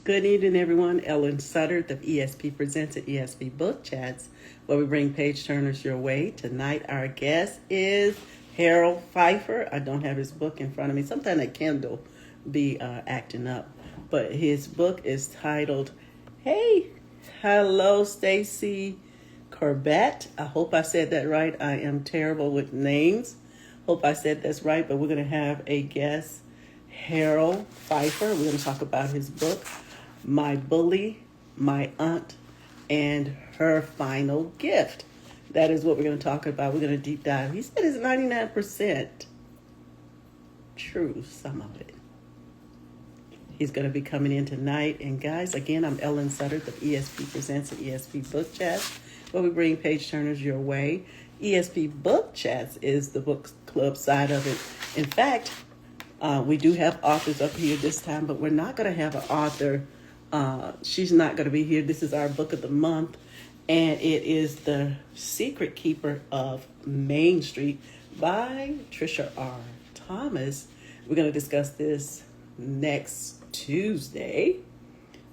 Good evening, everyone. Ellen Sutter of ESP Presents at ESP Book Chats, where we bring page turners your way. Tonight, our guest is Harold Phifer. I don't have his book in front of me. Sometimes that Kindle be acting up, but his book is titled "Hey, Hello, Stacy Corbett." I hope I said that right. I am terrible with names. Hope I said that's right. But we're going to have a guest, Harold Phifer. We're going to talk about his book, My Bully, My Aunt, and Her Final Gift. That is what we're going to talk about. We're going to deep dive. He said it's 99% true, some of it. He's going to be coming in tonight. And guys, again, I'm Ellen Sutter of ESP Presents and ESP Book Chats, where we bring page turners your way. ESP Book Chats is the book club side of it. In fact, we do have authors up here this time, but we're not going to have an author. She's not going to be here. This is our book of the month, and it is The Secret Keeper of Main Street by Trisha R. Thomas. We're going to discuss this next Tuesday.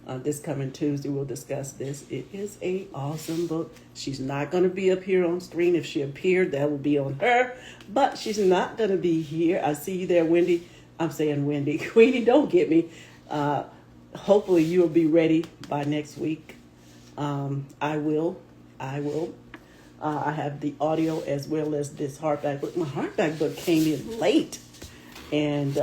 This coming Tuesday, we'll discuss this. It is an awesome book. She's not going to be up here on screen. If she appeared, that will be on her. But she's not going to be here. I see you there, Wendy. I'm saying Wendy. Queenie, don't get me. Hopefully you will be ready by next week. I will. I have the audio as well as this hardback book. My hardback book came in late. And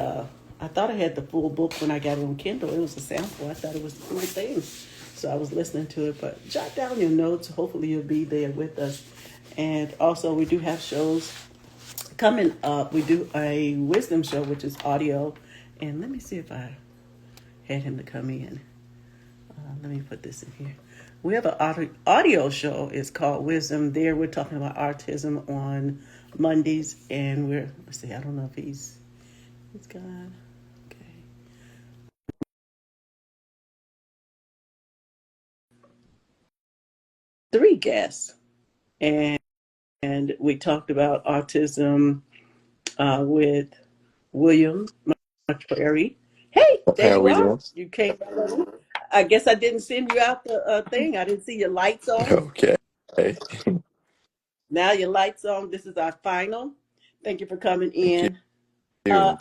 I thought I had the full book when I got it on Kindle. It was a sample. I thought it was the full thing. So I was listening to it. But jot down your notes. Hopefully you'll be there with us. And also we do have shows coming up. We do a wisdom show, which is audio. And let me see if I had him to come in. Let me put this in here. We have an audio show. It's called Wisdom. There we're talking about autism on Mondays. And let's see, I don't know if he's gone. Okay. 3 guests. And we talked about autism with William McCrary. Hey, there How you we are. doing? You came. I guess I didn't send you out the thing. I didn't see your lights on. Okay. Now your lights on. This is our final. Thank you for coming Thank in. you.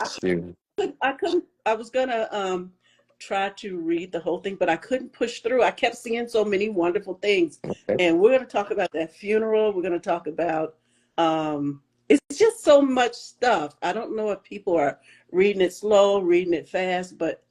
I couldn't. I was gonna try to read the whole thing, but I couldn't push through. I kept seeing so many wonderful things, Okay. and we're gonna talk about that funeral. We're gonna talk about. It's just so much stuff. I don't know if people are reading it slow, reading it fast, but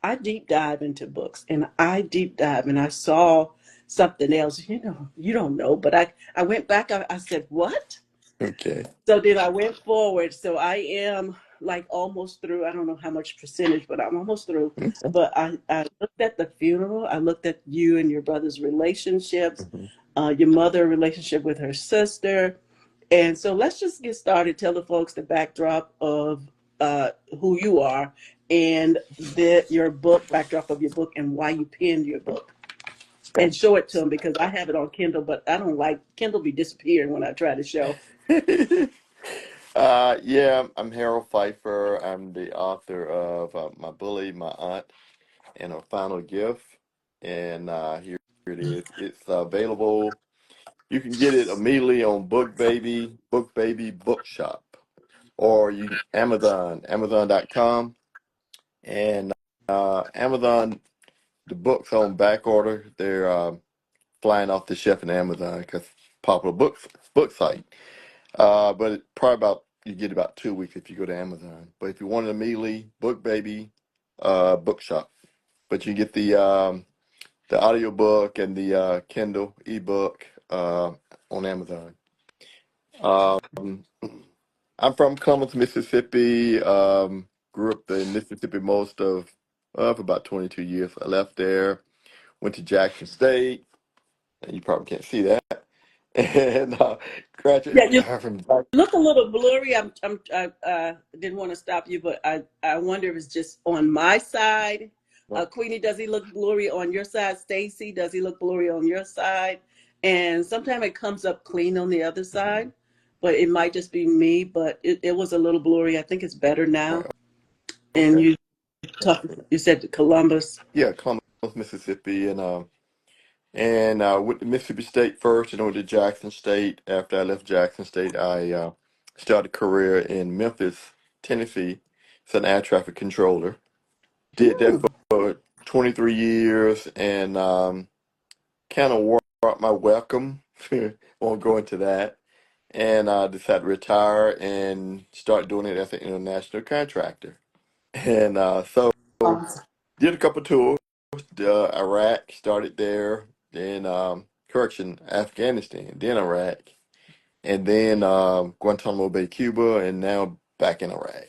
I deep dive into books, and I deep dive, and I saw something else. You don't know, but I went back. I said, "What?" Okay. So then I went forward. So I am like almost through. I don't know how much percentage, but I'm almost through. Okay. But I looked at the funeral. I looked at you and your brother's relationships, Mhm. your mother relationship with her sister. And so let's just get started. Tell the folks the backdrop of who you are and your book, backdrop of your book, and why you penned your book. And show it to them because I have it on Kindle, but I don't like Kindle be disappearing when I try to show. Yeah, I'm Harold Phifer. I'm the author of My Bully, My Aunt, and Her Final Gift. And here it is. It's available. You can get it immediately on BookBaby Bookshop, or you Amazon.com. And Amazon, the book's on back order. They're flying off the shelf in Amazon because popular book site. But probably you get about 2 weeks if you go to Amazon. But if you want it immediately, BookBaby Bookshop. But you get the audiobook and the Kindle ebook on Amazon. Um, I'm from Columbus, Mississippi. Grew up in Mississippi most of about 22 years. I left there, went to Jackson State, and you probably can't see that. And Yeah, graduated you from Jackson. look a little blurry. I didn't want to stop you, but I wonder if it's just on my side. Queenie, does he look blurry on your side? Stacy, does he look blurry on your side? And sometimes it comes up clean on the other side, but it might just be me. But it was a little blurry. I think it's better now. Right. And Okay. you said Columbus. Yeah, Columbus, Mississippi, and went to Mississippi State first, and went to Jackson State. After I left Jackson State, I started a career in Memphis, Tennessee, as an air traffic controller. Did that Ooh. for 23 years, and kind of wore out my welcome. Won't go into that. And I decided to retire and start doing it as an international contractor. And so Awesome. did a couple tours. Iraq, started there, then correction, Afghanistan, then Iraq, and then Guantanamo Bay, Cuba, and now back in Iraq.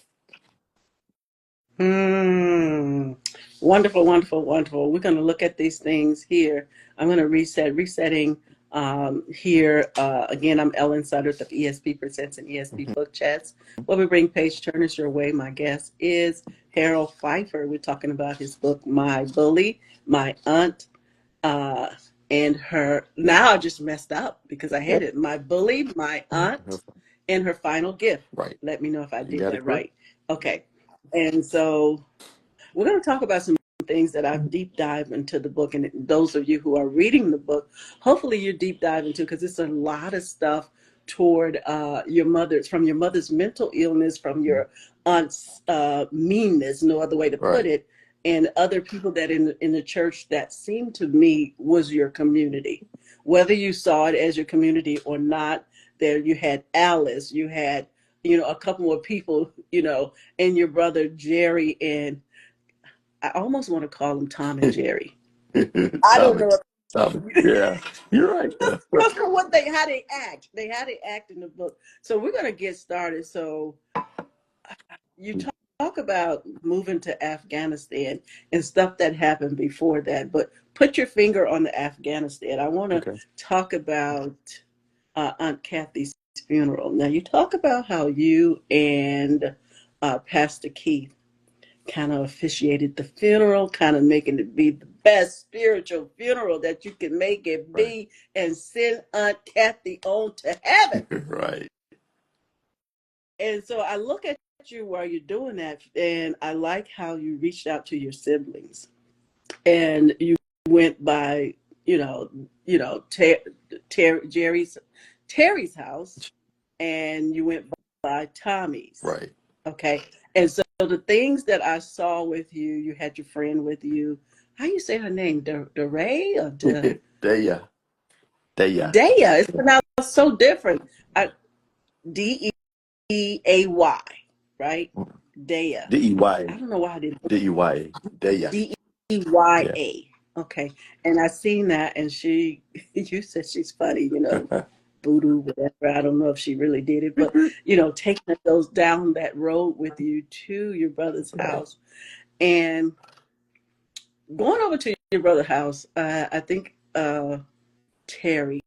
Hmm. Wonderful, wonderful, wonderful. We're going to look at these things here. I'm going to resetting here. Again, I'm Ellen Sutters of ESP Presents and ESP Mhm. Book Chats. Where we bring page turners your way. My guest is Harold Phifer. We're talking about his book, My Bully, My Aunt, uh, and her. Now I just messed up because I had it. My Bully, My Aunt, and Her Final Gift. Right. Let me know if I You did got it that correct. right. Okay. And so we're going to talk about some things that I've deep dived into the book. And those of you who are reading the book, hopefully you deep dive into, because it's a lot of stuff toward your mother's, from your mother's mental illness, from your aunt's meanness, no other way to put Right. it, and other people that in the church that seemed to me was your community. Whether you saw it as your community or not, there you had Alice, you had, a couple more people, and your brother Jerry, and I almost want to call them Tom and Jerry. I don't Tommy. know Tommy. if Yeah. You're right. just for what how they act. They how they act in the book. So we're gonna get started. So you talk about moving to Afghanistan and stuff that happened before that, but put your finger on the Afghanistan. I want to Okay. talk about Aunt Kathy's funeral. Now you talk about how you and Pastor Keith kind of officiated the funeral, kind of making it be the best spiritual funeral that you can make it Right. be, and send Aunt Kathy on to heaven. Right. And so I look at you while you're doing that, and I like how you reached out to your siblings, and you went by, Jerry's, Terry's house, and you went by Tommy's. Right. Okay. And so the things that I saw with you, you had your friend with you. How you say her name? DeRay or Daya. Daya. Daya? It's pronounced so different. Deay, right? Daya. DEY. I don't know why I didn't. DEY. Daya. Yeah. Deya. Okay. And I seen that, and you said she's funny, voodoo, whatever. I don't know if she really did it, but taking those down that road with you to your brother's Right. house and going over to your brother's house. I think Terry,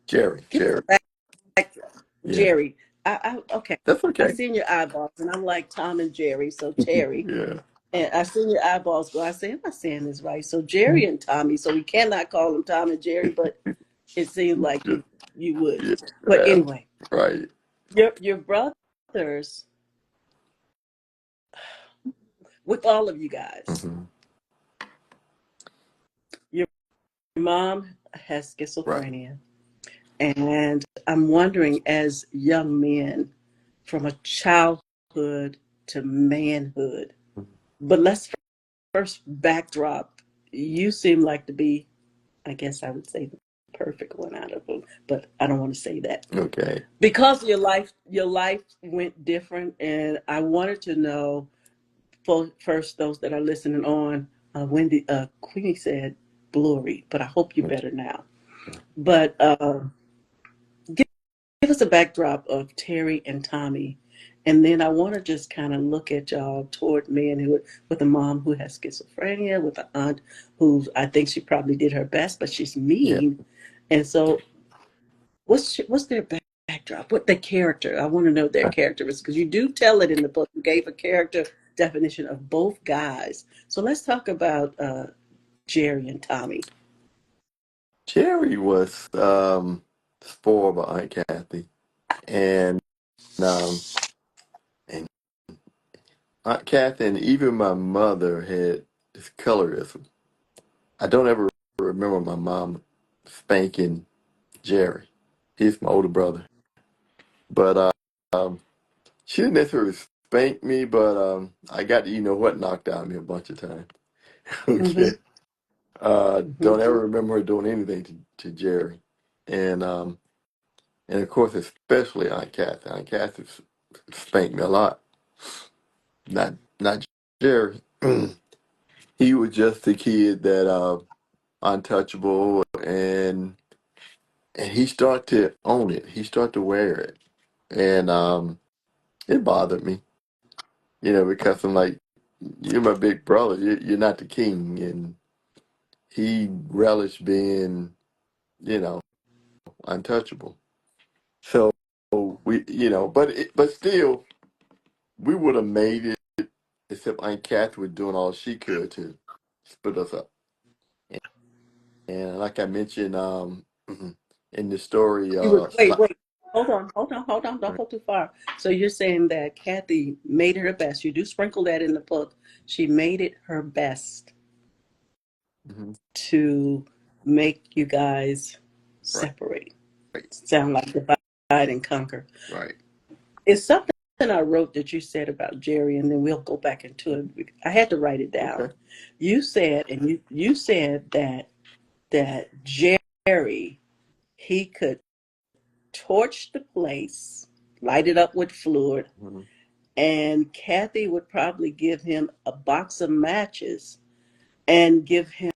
Jerry. give us Jerry. a back, Yeah. Jerry. Okay. That's I okay. seen your eyeballs, and I'm like Tom and Jerry, so Terry. Yeah. And I seen your eyeballs go. I say, am I saying this right? So Jerry and Tommy. So we cannot call them Tom and Jerry, but it seems like Just, you would. But yeah. anyway, Right. your brothers, with all of you guys, Hmm. your mom has Right. schizophrenia. And I'm wondering, as young men, from a childhood to manhood, but let's first backdrop. You seem like to be, I guess I would say, the perfect one out of them, but I don't want to say that Okay. because your life went different, and I wanted to know first those that are listening on. Wendy, Queenie said blurry, but I hope you're better now. But give us a backdrop of Terry and Tommy, and then I want to just kind of look at y'all toward manhood with a mom who has schizophrenia, with an aunt who I think she probably did her best, but she's Yeah. mean. And so, what's their backdrop? What the character? I want to know their characteristics because you do tell it in the book. You gave a character definition of both guys. So let's talk about Jerry and Tommy. Jerry was spoiled by Aunt Kathy, and um, and Aunt Kathy and even my mother had this colorism. I don't ever remember my mom spanking Jerry. He's my older brother, but um, she didn't necessarily spank me, but I got what knocked out of me a bunch of times. Mm-hmm. Okay. Mm-hmm. Don't ever remember her doing anything to Jerry, and of course especially Aunt Kathy. Aunt Kathy spanked me a lot. Not Jerry. He was just the kid that untouchable, and he started to own it. He started to wear it, and it bothered me, because I'm like, you're my big brother. You're not the king, and he relished being, you know, untouchable. So but still, we would have made it, except Aunt Kathy was doing all she could to split us up. And like I mentioned, in the story, You were wait. Hold on. Don't right, go too far. So you're saying that Kathy made her best. You do sprinkle that in the book. She made it her best hmm to make you guys right, separate. right, Sound like divide and conquer. right. It's something I wrote that you said about Jerry, and then we'll go back into it. I had to write it Okay. down. You said, and you said that Jerry, he could torch the place, light it up with fluid, hmm and Kathy would probably give him a box of matches and give him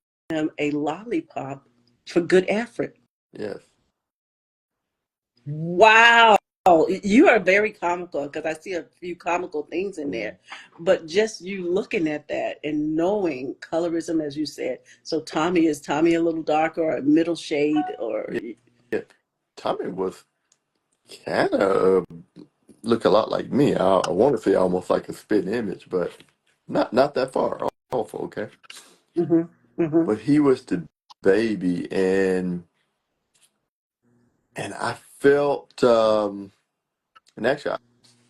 a lollipop for good effort. Yes. Wow. You are very comical because I see a few comical things in hmm there. But just you looking at that and knowing colorism, as you said. So is Tommy a little darker or a middle shade or Yeah. Yeah. Tommy was kind of look a lot like me. I want to say almost like a spit image, but not that far off. Okay. hmm hmm But he was the baby, and I felt, and actually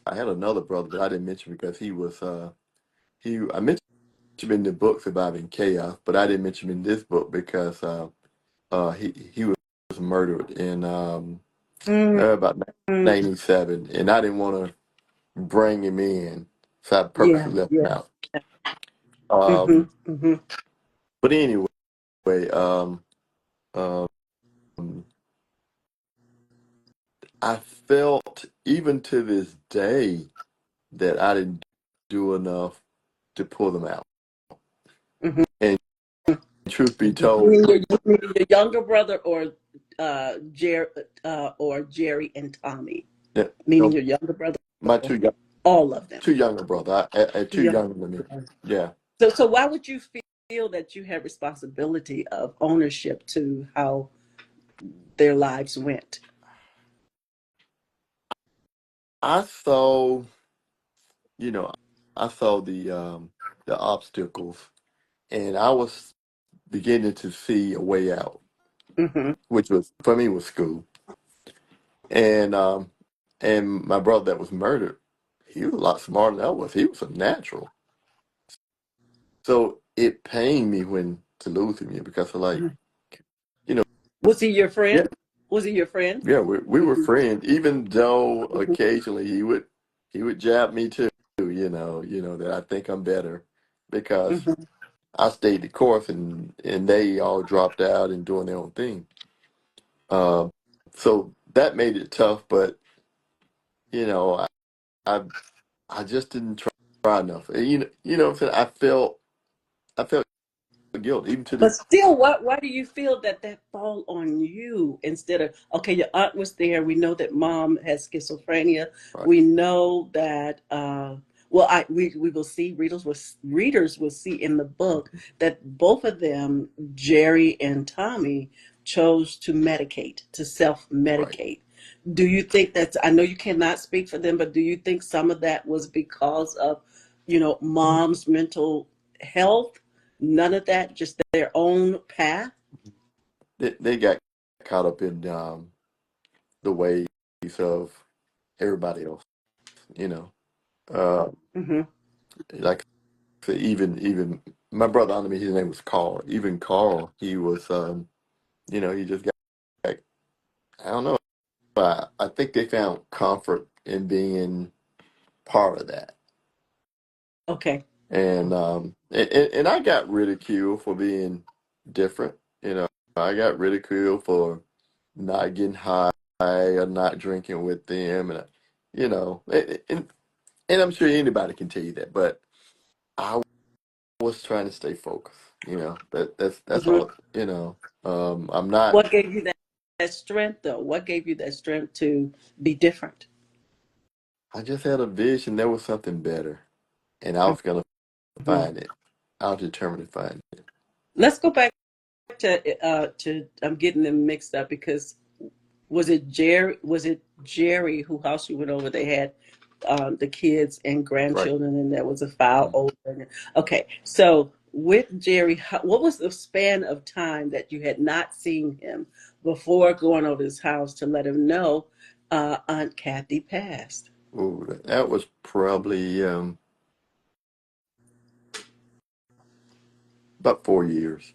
I had another brother, but I didn't mention because he was I mentioned him in the book Surviving Chaos, but I didn't mention him in this book because he was murdered in about hmm 97, and I didn't want to bring him in, so I Yeah, purposely left him yeah. out. hmm Um, hmm but anyway, um, I felt even to this day that I didn't do enough to pull them out. hmm And truth be You told, mean your younger brother or Jerry and Tommy? you Meaning know, your younger brother my or all of them? two younger brother, I Your two younger younger than me. brother. Yeah, So why would you feel that you had responsibility of ownership to how their lives went? I saw, you know, I saw the obstacles, and I was beginning to see a way out, hmm which was for me was school. And my brother that was murdered, he was a lot smarter than I was. He was a natural. So it pained me when to lose him, because of like, you know, Was he your yeah, friend? Was he your friend? yeah, we were hmm friends, even though hmm occasionally he would jab me too, that I think I'm better because hmm I stayed the course, and they all dropped out and doing their own thing. Um, so that made it tough, but you know, I I just didn't try enough. What I'm saying? I felt guilt even to But this. still, why do you feel that fall on you instead of okay? Your aunt was there. We know that mom has schizophrenia. Right, We know that. We will see readers will see in the book that both of them, Jerry and Tommy, chose to medicate to self right. medicate. Do you think that's? I know you cannot speak for them, but do you think some of that was because of, mom's mental health? None of that, just their own path. They got caught up in the ways of everybody else. You know, uh, hmm like I said, even my brother under me, his name was Carl. Even Carl, he was, he just got, like, I don't know, but I think they found comfort in being part of that. Okay. And I got ridiculed for being different. I got ridiculed for not getting high or not drinking with them, and you know, and, and and I'm sure anybody can tell you that, but I was trying to stay focused. That's Hmm. all. I'm not. What gave you that strength, though? What gave you that strength to be different? I just had a vision. There was something better, and I was gonna Hmm. find it. I was determined to find it. Let's go back to I'm getting them mixed up because was it Jerry? Was it Jerry who house you went over? They had the kids and Right. grandchildren, and there was a file Mhm. over. Okay, so with Jerry, what was the span of time that you had not seen him before going over his house to let him know Aunt Kathy passed? Ooh, that was probably about 4 years.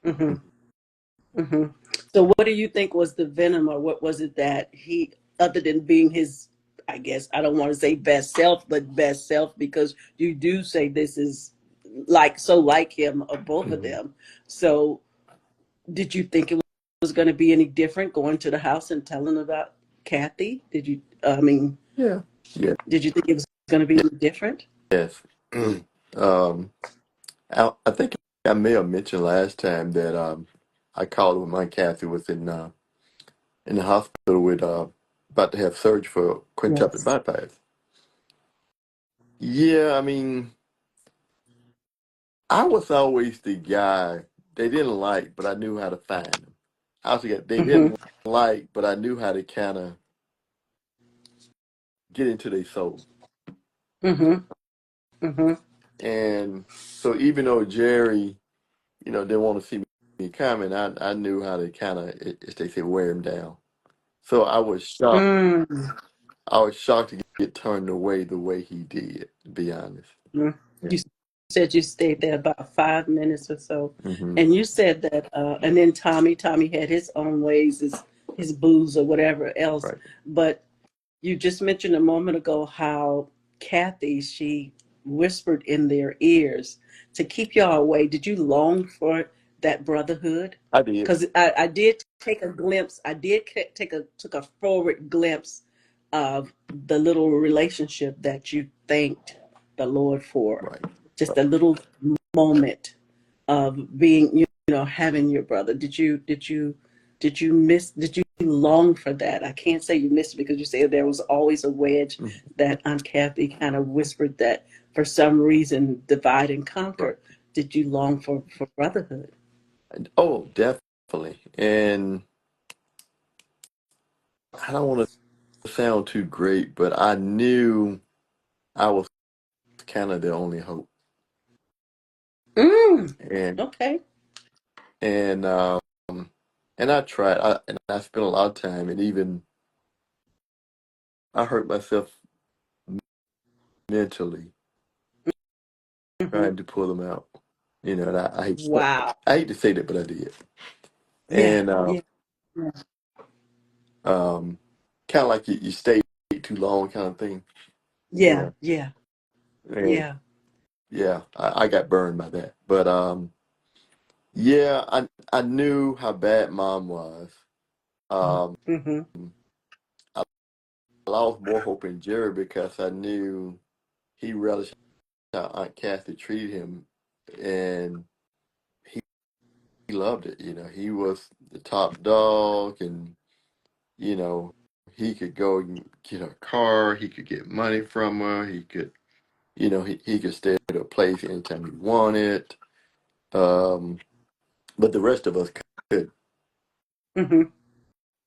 Hmm. Hmm. So, what do you think was the venom, or what was it that he, other than being his, I guess I don't want to say best self, but best self, because you do say this is like so like him of both of Mhm. them. So, did you think it was going to be any different going to the house and telling about Kathy? Did you? I mean, Yeah. Yeah. did you think it was going to be any different? Yes. um, I think I may have mentioned last time that I called when my Kathy was in the hospital with about to have surgery for quintuple Yes. bypass. Yeah, I mean, I was always the guy they didn't like, but I knew how to find them. I was the guy they Mm-hmm. didn't like, but I knew how to kind of get into their soul. Mm-hmm. Mm-hmm. And so even though Jerry, didn't want to see me coming, I knew how to kind of, as they say, wear him down. So I was shocked. Mm-hmm. I was shocked to get turned away the way he did, to be honest. Yeah. You said you stayed there about 5 minutes or so, Hmm. and you said that, and then Tommy had his own ways, his booze or whatever else. Right. But you just mentioned a moment ago how Kathy, she whispered in their ears to keep y'all away. Did you long for that brotherhood? I did. Because I did take a glimpse. I did took a forward glimpse of the little relationship that you thanked the Lord for. Right. Just Right. a little moment of being, having your brother. Did you long for that? I can't say you missed it because you said there was always a wedge Mhm. that Aunt Kathy kind of whispered that for some reason divide and Right. conquer. Did you long for brotherhood? Oh, definitely. And I don't want to sound too great, but I knew I was kind of the only hope. Mm, And okay. and and I tried. I spent a lot of time, and even I hurt myself mentally Hmm. trying to pull them out. And Wow. I hate to say that, but I did. Yeah. And Yeah. Yeah. um, kind of like you stayed too long, kind of thing. Yeah. Yeah. Yeah. And Yeah. yeah, I got burned by that. But yeah, I knew how bad mom was. Um, Hmm. I lost more hope in Jerry because I knew he relished how Aunt Kathy treated him, and he loved it. He was the top dog, and you know, he could go and get her car. He could get money from her. He could, he could stay at her place anytime he wanted. Um, but the rest of us could. Hmm.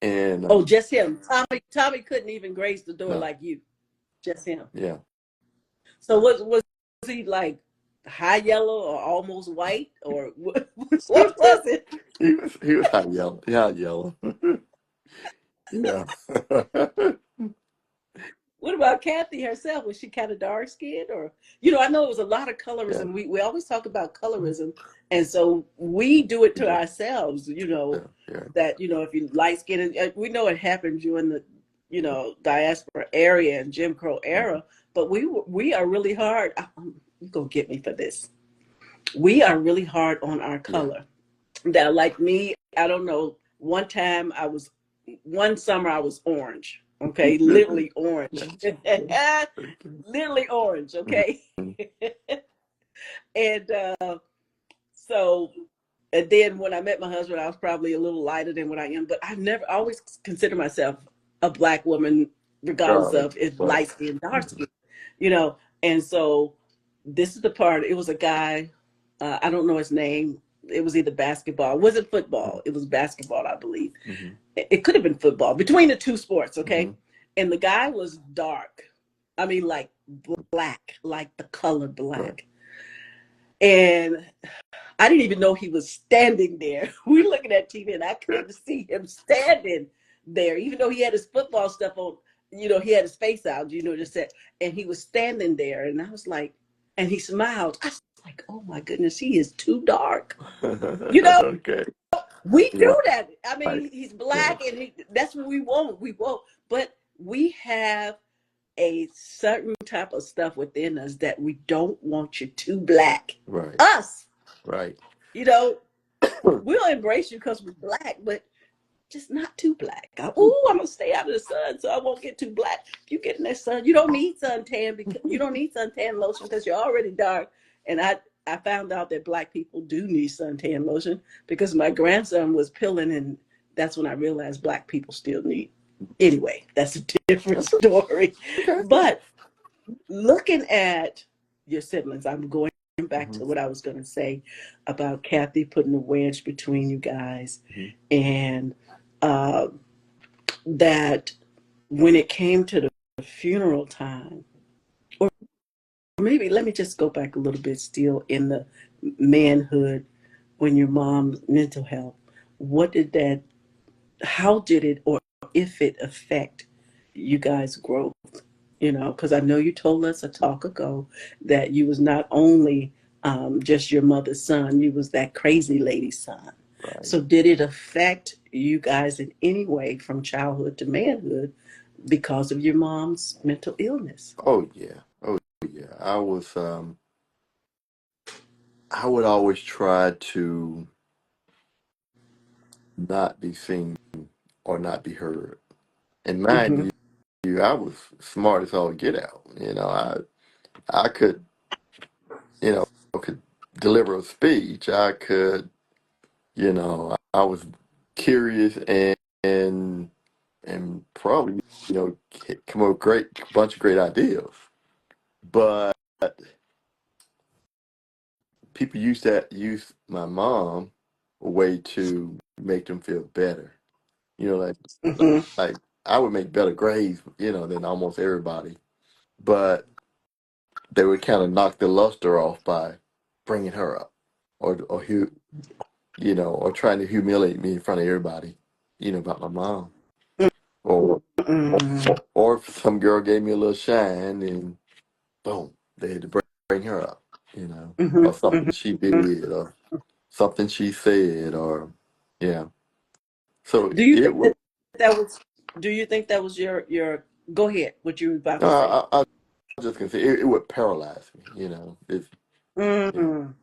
And Oh, just him. Tommy couldn't even graze the door no, like you. Just him. yeah, So was he like high yellow or almost white or what was it? he was high yellow. Yeah. What about Kathy herself? Was she kind of dark skinned, or I know it was a lot of Yeah. colorism. We always talk about colorism, and so we do it to Yeah. ourselves. Yeah. Yeah. That if you light skinned, we know it happened during the diaspora area and Jim Crow Mhm. era, but we are really hard. You're gonna get me for this. We are really hard on our Yeah. color. That like me, I don't know. One summer I was orange. Okay, literally orange. Okay. Literally orange. Okay, Mhm. and so and then when I met my husband, I was probably a little lighter than what I am. But I never I always consider myself a black woman, regardless Right. of if Right. light skin, dark Mhm. skin. You know, and so this is the part. It was a guy. I don't know his name. It was either basketball. It wasn't football. It was basketball, I believe. Mhm. It could have been football, between the two sports, okay? Mhm. And the guy was dark. I mean, like black, like the color Right. black. And I didn't even know he was standing there. We looking at TV and I couldn't see him standing there, even though he had his football stuff on, he had his face out, just said, and he was standing there. And I was like, and he smiled. I was like, oh my goodness, he is too dark. You know, Okay. we do Right. that. I mean, he's Yeah. black and that's what we want. We want, but we have a certain type of stuff within us that we don't want you too black. Right. Us, Right. you know, we'll embrace you because we're black, but just not too black. I'm gonna stay out of the sun so I won't get too black. If you get in that sun, you don't need suntan because you don't need suntan lotion because you're already dark. And I found out that black people do need suntan lotion because my grandson was peeling, and that's when I realized black people still need. Anyway, that's a different That's story. okay. But looking at your siblings, I'm going back Mhm. to what I was going to say about Kathy putting a wedge between you guys, Mhm. and uh, that when it came to the funeral time, or maybe let me just go back a little bit, still in the manhood, when your mom's mental health, what did that, how did it, or if it affect you guys' growth? Because I know you told us a talk ago that you was not only just your mother's son, you was that crazy lady's son. Right. So did it affect you guys in any way from childhood to manhood because of your mom's mental illness? Oh yeah. Oh yeah. I would always try to not be seen or not be heard. And Mm-hmm. mind you, I was smart as all get out. I could, you know, could deliver a speech. I could, I was curious and and probably, come up with great bunch of great ideas. But people use my mom a way to make them feel better. You know, Mm-hmm. like I would make better grades, than almost everybody. But they would kind of knock the luster off by bringing her up, or trying to humiliate me in front of everybody, about my mom, or Mm-hmm. or if some girl gave me a little shine, and boom, they had to bring her up, or Mm-hmm. something she did, or something she said, or yeah. So Do you it think was. that was? Do you think that was your? Go ahead. What you were about No, to say? I was just gonna say it would paralyze me. If yeah. Mm.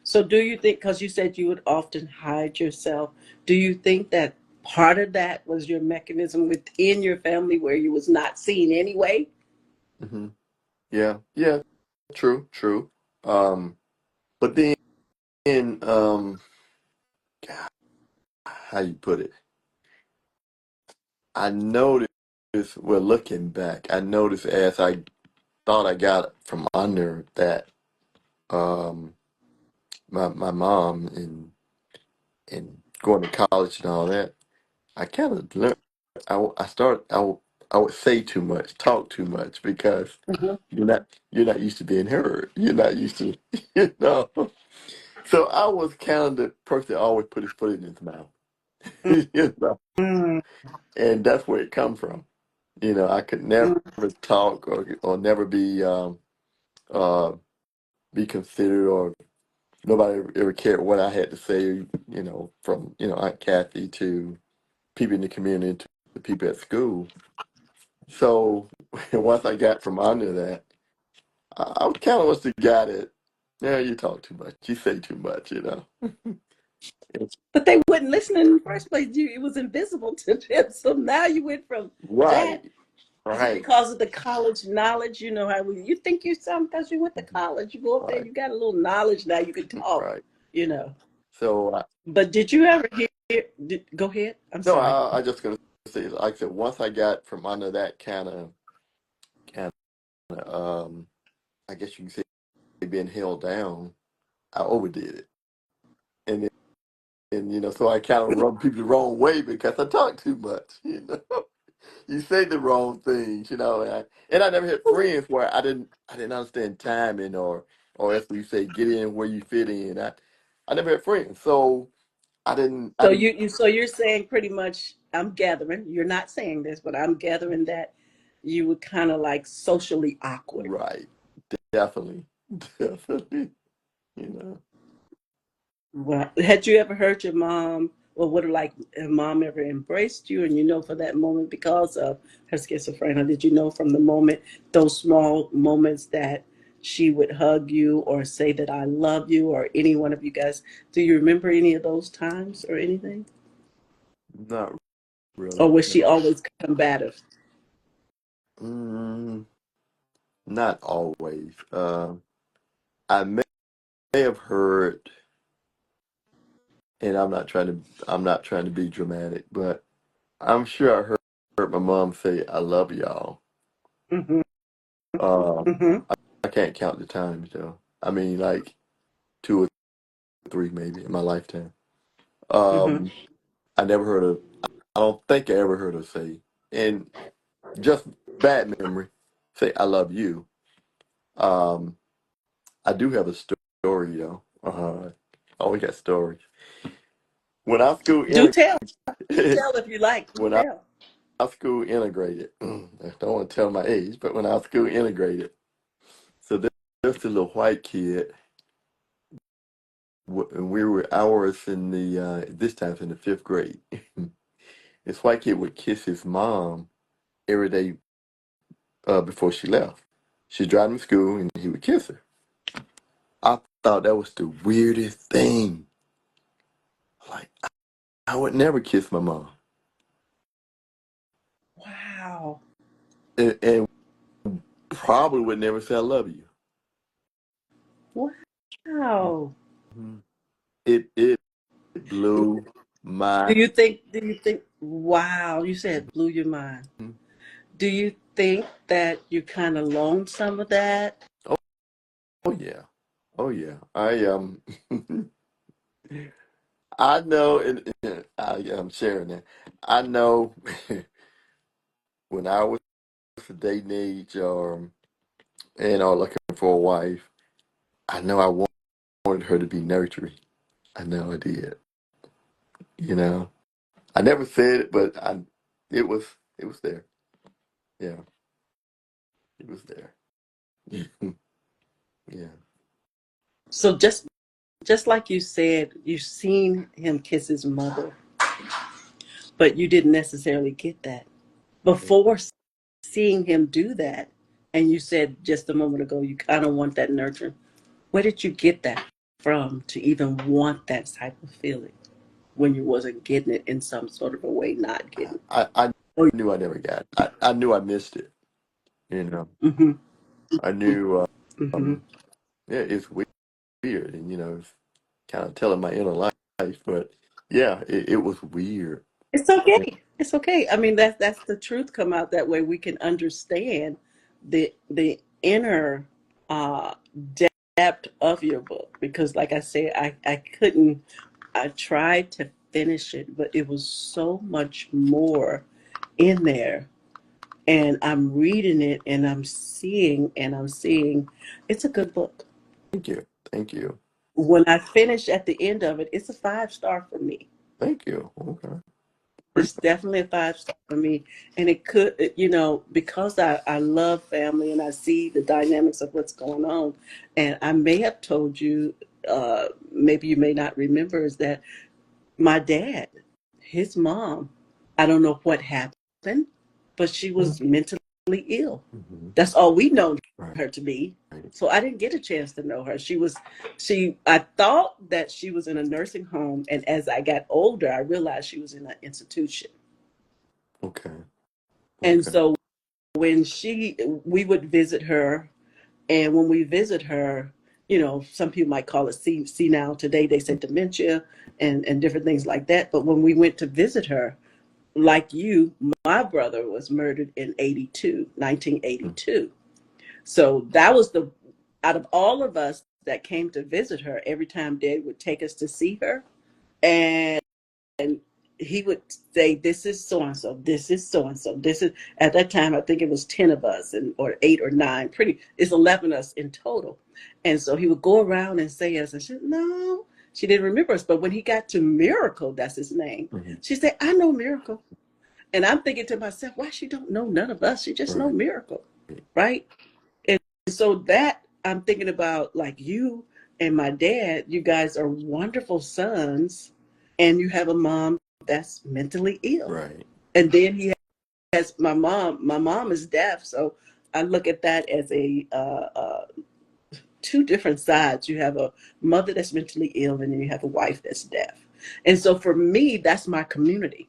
So do you think, because you said you would often hide yourself, do you think that part of that was your mechanism within your family where you was not seen anyway? Hmm. Yeah, yeah, true, true. But then, God, how you put it? I noticed, well, looking back, I noticed as I thought I got from under that, um, my mom and going to college and all that, I kind of learned. I started. I would say too much, talk too much because Mhm. you're not used to being heard. You're not used to, you know. So I was kind of the person that always put his foot in his mouth, you know, Mhm. and that's where it come from. I could never Mm. talk or never uh, be considered, or nobody ever cared what I had to say, from, Aunt Kathy to people in the community to the people at school. So once I got from under that, I kind of was the guy that, yeah, you talk too much, you say too much. It's But they wouldn't listen in the first place. It was invisible to them. So now you went from that. right, Is it right, because of the college knowledge? You know how you think you sound because you went to mhm, college. You go up there, right, you got a little knowledge now. You can talk. right. You know. So But did you ever hear? Go ahead. I'm no, sorry. I just gonna say, like I said, once I got from under that kind of, I guess you can say being held down, I overdid it, and so I kind of rub people the wrong way because I talk too much. You say the wrong things, and I never had friends where I didn't understand timing, or as we say, get in where you fit in. I never had friends, so I So didn't you're saying pretty much. I'm gathering. You're not saying this, but I'm gathering that you were kind of like socially awkward. right, definitely, definitely, you know. Well, had you ever heard your mom, or would have like her mom ever embraced you, and for that moment because of her schizophrenia? Did you know from the moment, those small moments, that she would hug you or say that I love you, or any one of you guys? Do you remember any of those times or anything? Not really, Or was she no. always combative? Mm, not always. I may have heard, and I'm not trying to be dramatic, but I'm sure I heard my mom say, "I love y'all." Mm-hmm. Uh, Mm-hmm. I can't count the times though. I mean, like two or three maybe in my lifetime. Mm-hmm. Um, I never heard of. I don't think I ever heard her say, and just bad memory, say, "I love you." Um, I do have a story though. I always got stories. When our school Do in, tell. Do tell if you like. Do when tell. our school integrated, I don't want to tell my age, but when our school integrated, so there's a little white kid, and we were ours in the this time in the fifth grade. This white kid would kiss his mom every day before she left. She'd drive him to school, and he would kiss her. I thought that was the weirdest thing. Like I would never kiss my mom, Wow. and probably would never say I love you. Wow. Mhm. It blew my. Do you think, wow, you said blew your mind. Do you think that you kind of loaned some of that? Oh, oh yeah, oh yeah. I know, and I'm sharing that. I know when I was a dating age, looking for a wife, I know I wanted her to be nurturing. I know I did. You know, I never said it, but it was, it was there. Yeah, it was there. Yeah. So just like you said, you've seen him kiss his mother, but you didn't necessarily get that before seeing him do that. And you said just a moment ago you kind of want that nurturing. Where did you get that from to even want that type of feeling when you wasn't getting it in some sort of a way, not getting it? I Oh, knew I never got it. I knew I missed it. You know, mm-hmm, I knew. mm-hmm. Um, yeah, it's weird, and it's kind of telling my inner life, but yeah, it was weird. It's okay. It's okay. I mean, that's the truth come out that way. We can understand the inner uh, depth of your book because, like I said, I couldn't. I tried to finish it, but it was so much more in there. And I'm reading it, and I'm seeing. It's a good book. Thank you, thank you, When I finish at the end of it, it's a 5 star for me. thank you. Okay, It's definitely a 5 star for me. And it could, because I love family and I see the dynamics of what's going on. And I may have told you, maybe you may not remember, is that my dad, his mom, I don't know what happened, but she was mentally ill. Mm-hmm. That's all we know Right. her to be. So I didn't get a chance to know her. I thought that she was in a nursing home. And as I got older, I realized she was in an institution. Okay. And Okay. so when we would visit her, and when we visit her, some people might call it senile. Today they say dementia and different things like that. But when we went to visit her, like you, my brother was murdered in 1982. So that was out of all of us that came to visit her, every time Dad would take us to see her, and he would say, "This is so and so. This is so and so. This is." At that time, I think it was 10 of us, or 8 or 9. It's 11 of us in total. And so he would go around and say us, and she said, "No." She didn't remember us, but when he got to Miracle, that's his name. Mm-hmm. She said, "I know Miracle." And I'm thinking to myself, why she don't know none of us? She just know Right. Miracle, right? And so that I'm thinking about, like, you and my dad. You guys are wonderful sons, and you have a mom that's mentally ill. Right. And then he has my mom. My mom is deaf, so I look at that as two different sides. You have a mother that's mentally ill, and then you have a wife that's deaf. And so for me, that's my community.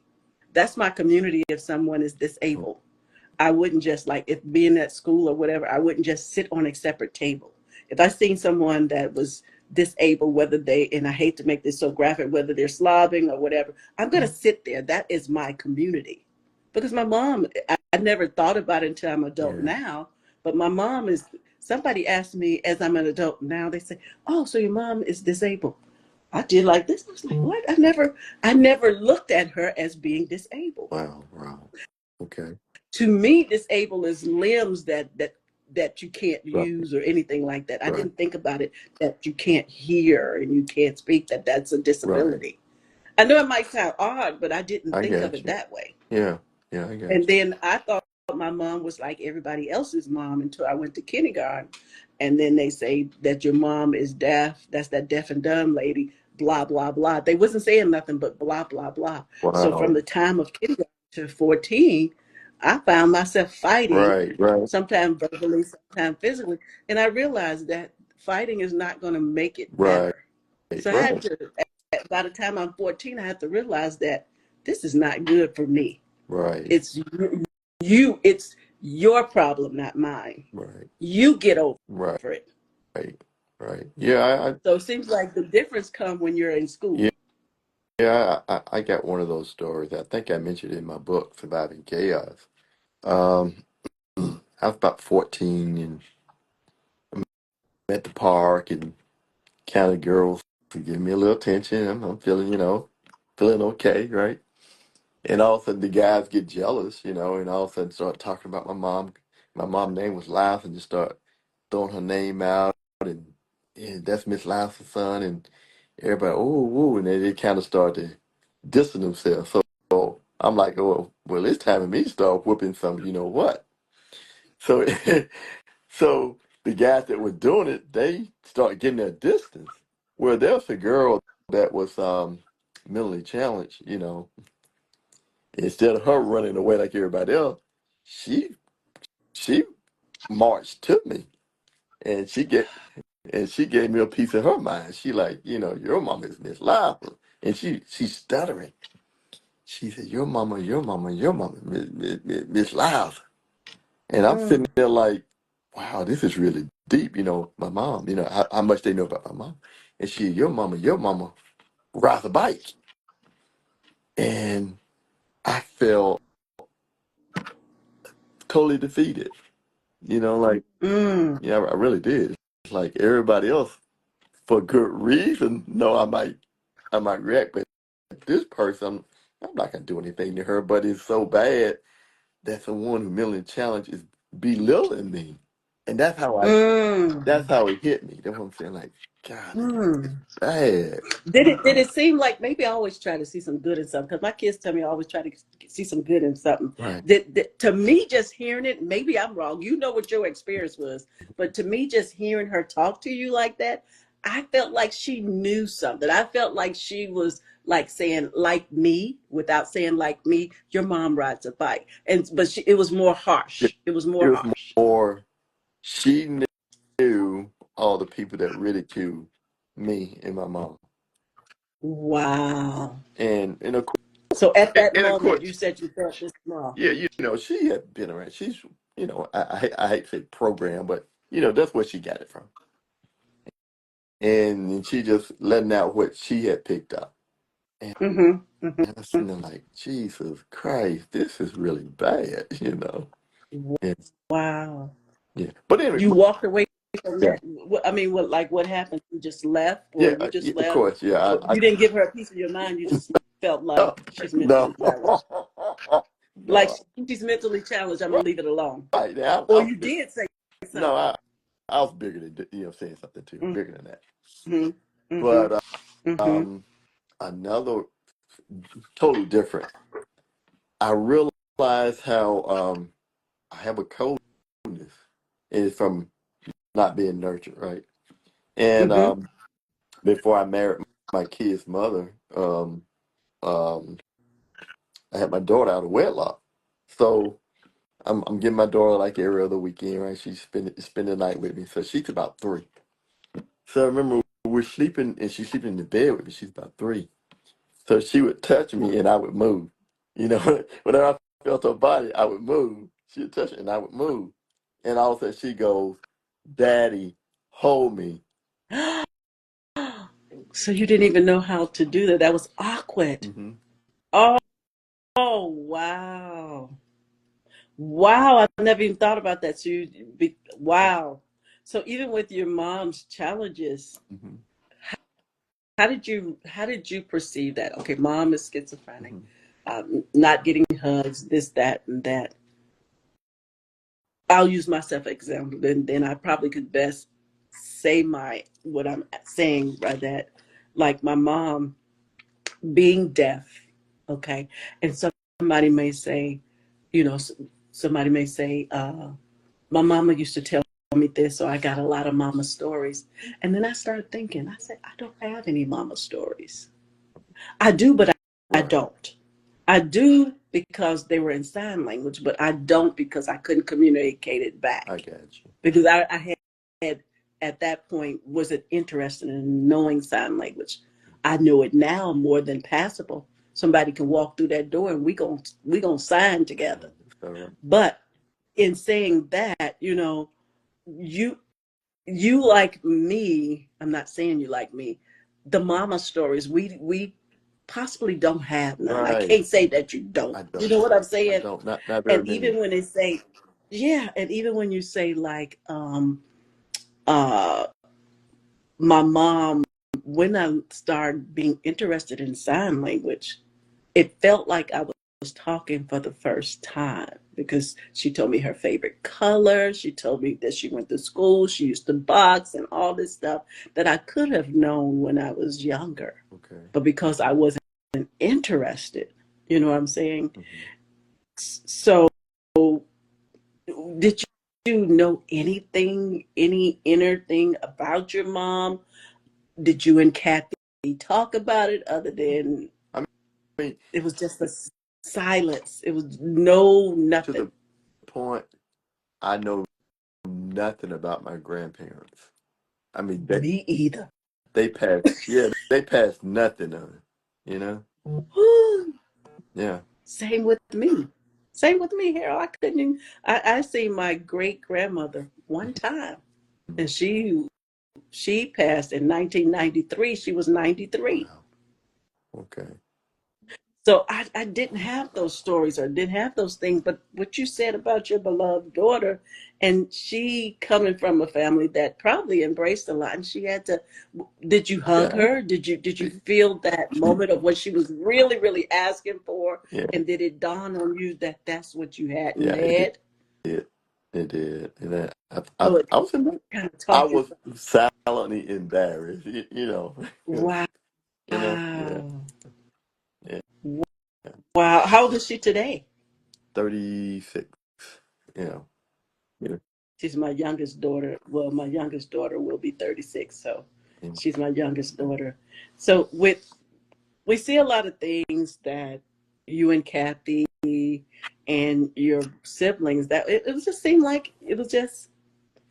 That's my community if someone is disabled. I wouldn't just, like, if being at school or whatever, I wouldn't just sit on a separate table. If I seen someone that was disabled, and I hate to make this so graphic, whether they're slobbing or whatever, I'm going to sit there. That is my community. Because my mom, I never thought about it until I'm an adult Yeah. now, but my mom is, somebody asked me as I'm an adult now, they say, "Oh, so your mom is disabled." I did like this. I was like, what? I never looked at her as being disabled. Wow. Wow. Okay. To me, disabled is limbs that you can't Right. use or anything like that. I Right. didn't think about it that you can't hear and you can't speak, that's a Right. disability. I know it might sound odd, but I didn't I think of got it you. that way. Yeah. Yeah. I got And you. then I thought my mom was like everybody else's mom until I went to kindergarten. And then they say that your mom is deaf. That's that deaf and dumb lady, blah, blah, blah. They wasn't saying nothing but blah, blah, blah. So from Wow. the time of kindergarten to 14, I found myself fighting, Right. Right. sometimes verbally, sometimes physically. And I realized that fighting is not going to make it Right. better. So I had Right. to, by the time I'm 14, I had to realize that this is not good for me. Right. It's it's your problem, not mine. Right. You get over Right. it. Right. Right. Yeah. So it seems like the difference comes when you're in Yeah. school. Yeah. I got one of those stories. I think I mentioned in my book, Surviving Chaos. Um, I was about 14 and I'm at the park and counted girls to give me a little attention. I'm feeling, feeling okay, right? And all of a sudden the guys get jealous, and all of a sudden start talking about my mom. My mom's name was Life and just start throwing her name out and that's Miss Life's son and everybody, oh, and they kind of start to dissing themselves. So I'm like, oh, well, it's time for me to start whooping some, you know what? So so the guys that were doing it, they start getting their distance. Well, there's a girl that was mentally challenged, instead of her running away like everybody else, she she marched to me and she gave me a piece of her mind. She like, your mama is Miss Lava. And she's stuttering. She said, your mama, Miss Lava. And I'm sitting Mm, there like, wow, this is really deep. My mom, how much they know about my mom. And your mama rides a bike. And I felt totally defeated. Like, mm, yeah, I really did. It's like everybody else, for good reason, no, I might react, but this person, I'm not gonna do anything to her, but it's so bad that someone who mentally challenged is belittling me. And that's Mm. how it hit me. That's what I'm saying. Like, golly, it's Mm. bad. Did it seem like maybe I always try to see some good in something because my kids tell me I always try to see some good in something. Right. To me, just hearing it, maybe I'm wrong. You know what your experience was, but to me, just hearing her talk to you like that, I felt like she knew something. I felt like she was like saying like me without saying like me. Your mom rides a bike, it was more It, harsh. It was it more was harsh. more, she knew all the people that ridiculed me and my mom. Wow. And of course, So at that and of moment, you course, said you felt this small. yeah, she had been around. She's, I hate to say program, but that's where she got it from. And she just letting out what she had picked up. And Mm-hmm. I was sitting there like, Jesus Christ, this is really bad, Mm-hmm. Yeah, Wow. yeah. But anyway, You walked away from yeah, that. I mean, what happened? You just left, or yeah, you yeah, just of left, course, yeah. or you didn't give her a piece of your mind. You just felt like No, she's no, mentally challenged. Like no. she's mentally challenged. I'm gonna leave it alone. Right now, Or you did say no, something. I was bigger than saying something too, bigger than that. Mm-hmm. Mm-hmm. But Mm-hmm. um, another totally different. I realized how I have a coldness, and it's from not being nurtured, right? And Mm-hmm. before I married my kid's mother, um, I had my daughter out of wedlock. So I'm getting my daughter like every other weekend, right? She spend the night with me. So she's about 3. So I remember we're sleeping and she's sleeping in the bed with me. She's about 3. So she would touch me and I would move. Whenever I felt her body, I would move. She would touch it and I would move. And all of a sudden she goes, Daddy, hold me. So you didn't even know how to do that. That was awkward. Hmm. Oh, oh wow. Wow, I never even thought about that. Wow. So even with your mom's challenges, Hmm. how did you perceive that? Okay, mom is schizophrenic, Hmm. not getting hugs, this, that, and that. I'll use myself as example. Then I probably could best say my what I'm saying by that. Like my mom being deaf, okay, and somebody may say, you know, somebody may say, my mama used to tell me this, so I got a lot of mama stories. And then I started thinking, I said, I don't have any mama stories. I do, but I Right. don't. I do because they were in sign language, but I don't because I couldn't communicate it I back. got you. Because I had at that point wasn't interested in knowing sign language. I know it now more than passable. Somebody can walk through that door and we gonna sign together. Is that right? But in saying that, you you like me, I'm not saying you like me, the mama stories, we possibly don't have none. I Right. can't say that you don't. I You don't. know what I'm I saying? don't. Not very And many. even when they say, yeah, and even when you say like, uh, my mom, when I started being interested in sign language, it felt like I was talking for the first time because she told me her favorite color. She told me that she went to school. She used to box and all this stuff that I could have known when I was younger. Okay. But because I wasn't interested, you know what I'm saying? Hmm. So, did you know anything, any inner thing about your mom? Did you and Kathy talk about it other than I mean, it was just a silence? It was no to the nothing. point, I know nothing about my grandparents. I mean, Me either. they passed. Yeah, they passed nothing on it. Yeah. Same with me. Same with me, Harold. I couldn't even, I seen my great grandmother one time and she passed in 1993. She was 93. Wow. Okay. So I didn't have those stories or didn't have those things. But what you said about your beloved daughter, and she coming from a family that probably embraced a lot, and she had to. Did you hug Yeah. her? Did you feel that She. moment of what she was really really asking for? Yeah. And did it dawn on you that that's what you hadn't Yeah. It had? did. It did. And So it I was kind of I taught you was something. silently embarrassed, because Wow. yeah, Wow. yeah, How old is she today? 36, you know, yeah, She's my youngest daughter. Well, my youngest daughter will be 36, so yeah. she's my youngest daughter. So with we see a lot of things that you and Kathy and your siblings that it was just seemed like it was just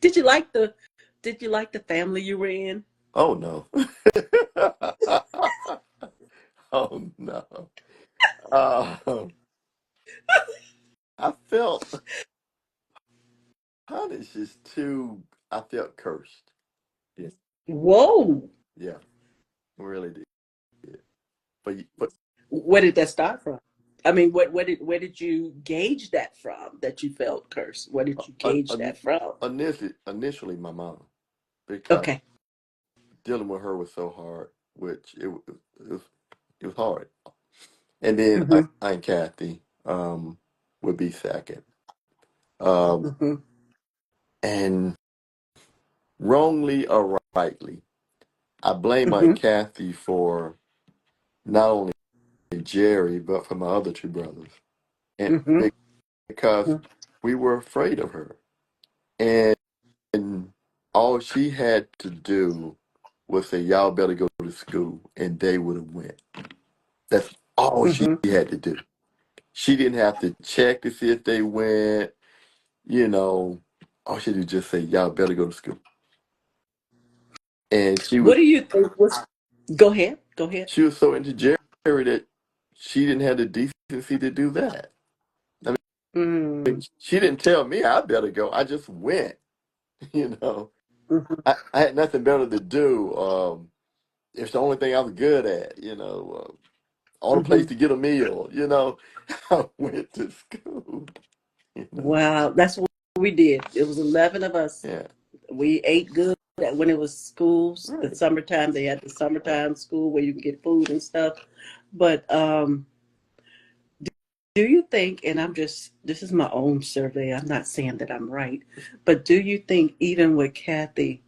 did you like the family you were in? Oh no. Oh no. Uh, I felt punished is too. I felt cursed. Yeah, Whoa. yeah, really did. But Where did that start from? I mean, where did you gauge that from that you felt cursed? Where did you uh, gauge uh, that from? initially my mom, because Okay. dealing with her was so hard, which was it was hard. And then Mm-hmm. Aunt Kathy would be second. Um, Mm-hmm. and wrongly or rightly, I blame Mm-hmm. Aunt Kathy for not only Jerry, but for my other two brothers. And Mm-hmm. because we were afraid of her. And all she had to do was say, y'all better go to school, and they would have went. That's all she Mm-hmm. had to do. She didn't have to check to see if they went, you know. All she had to just say, y'all better go to school. And What do you think was? Go ahead. Go ahead. she was so into Jerry that she didn't have the decency to do that. I mean, Mm. she didn't tell me I better go. I just went, you know. Mm-hmm. I had nothing better to do. It's the only thing I was good at, on a Mm-hmm. place to get a meal, I went to school, you know. Wow, that's what we did. It was 11 of us. Yeah, We ate good when it was schools. The right. summertime, they had the summertime school where you can get food and stuff. But do you think, and this is my own survey, I'm not saying that I'm right, but do you think even with Kathy,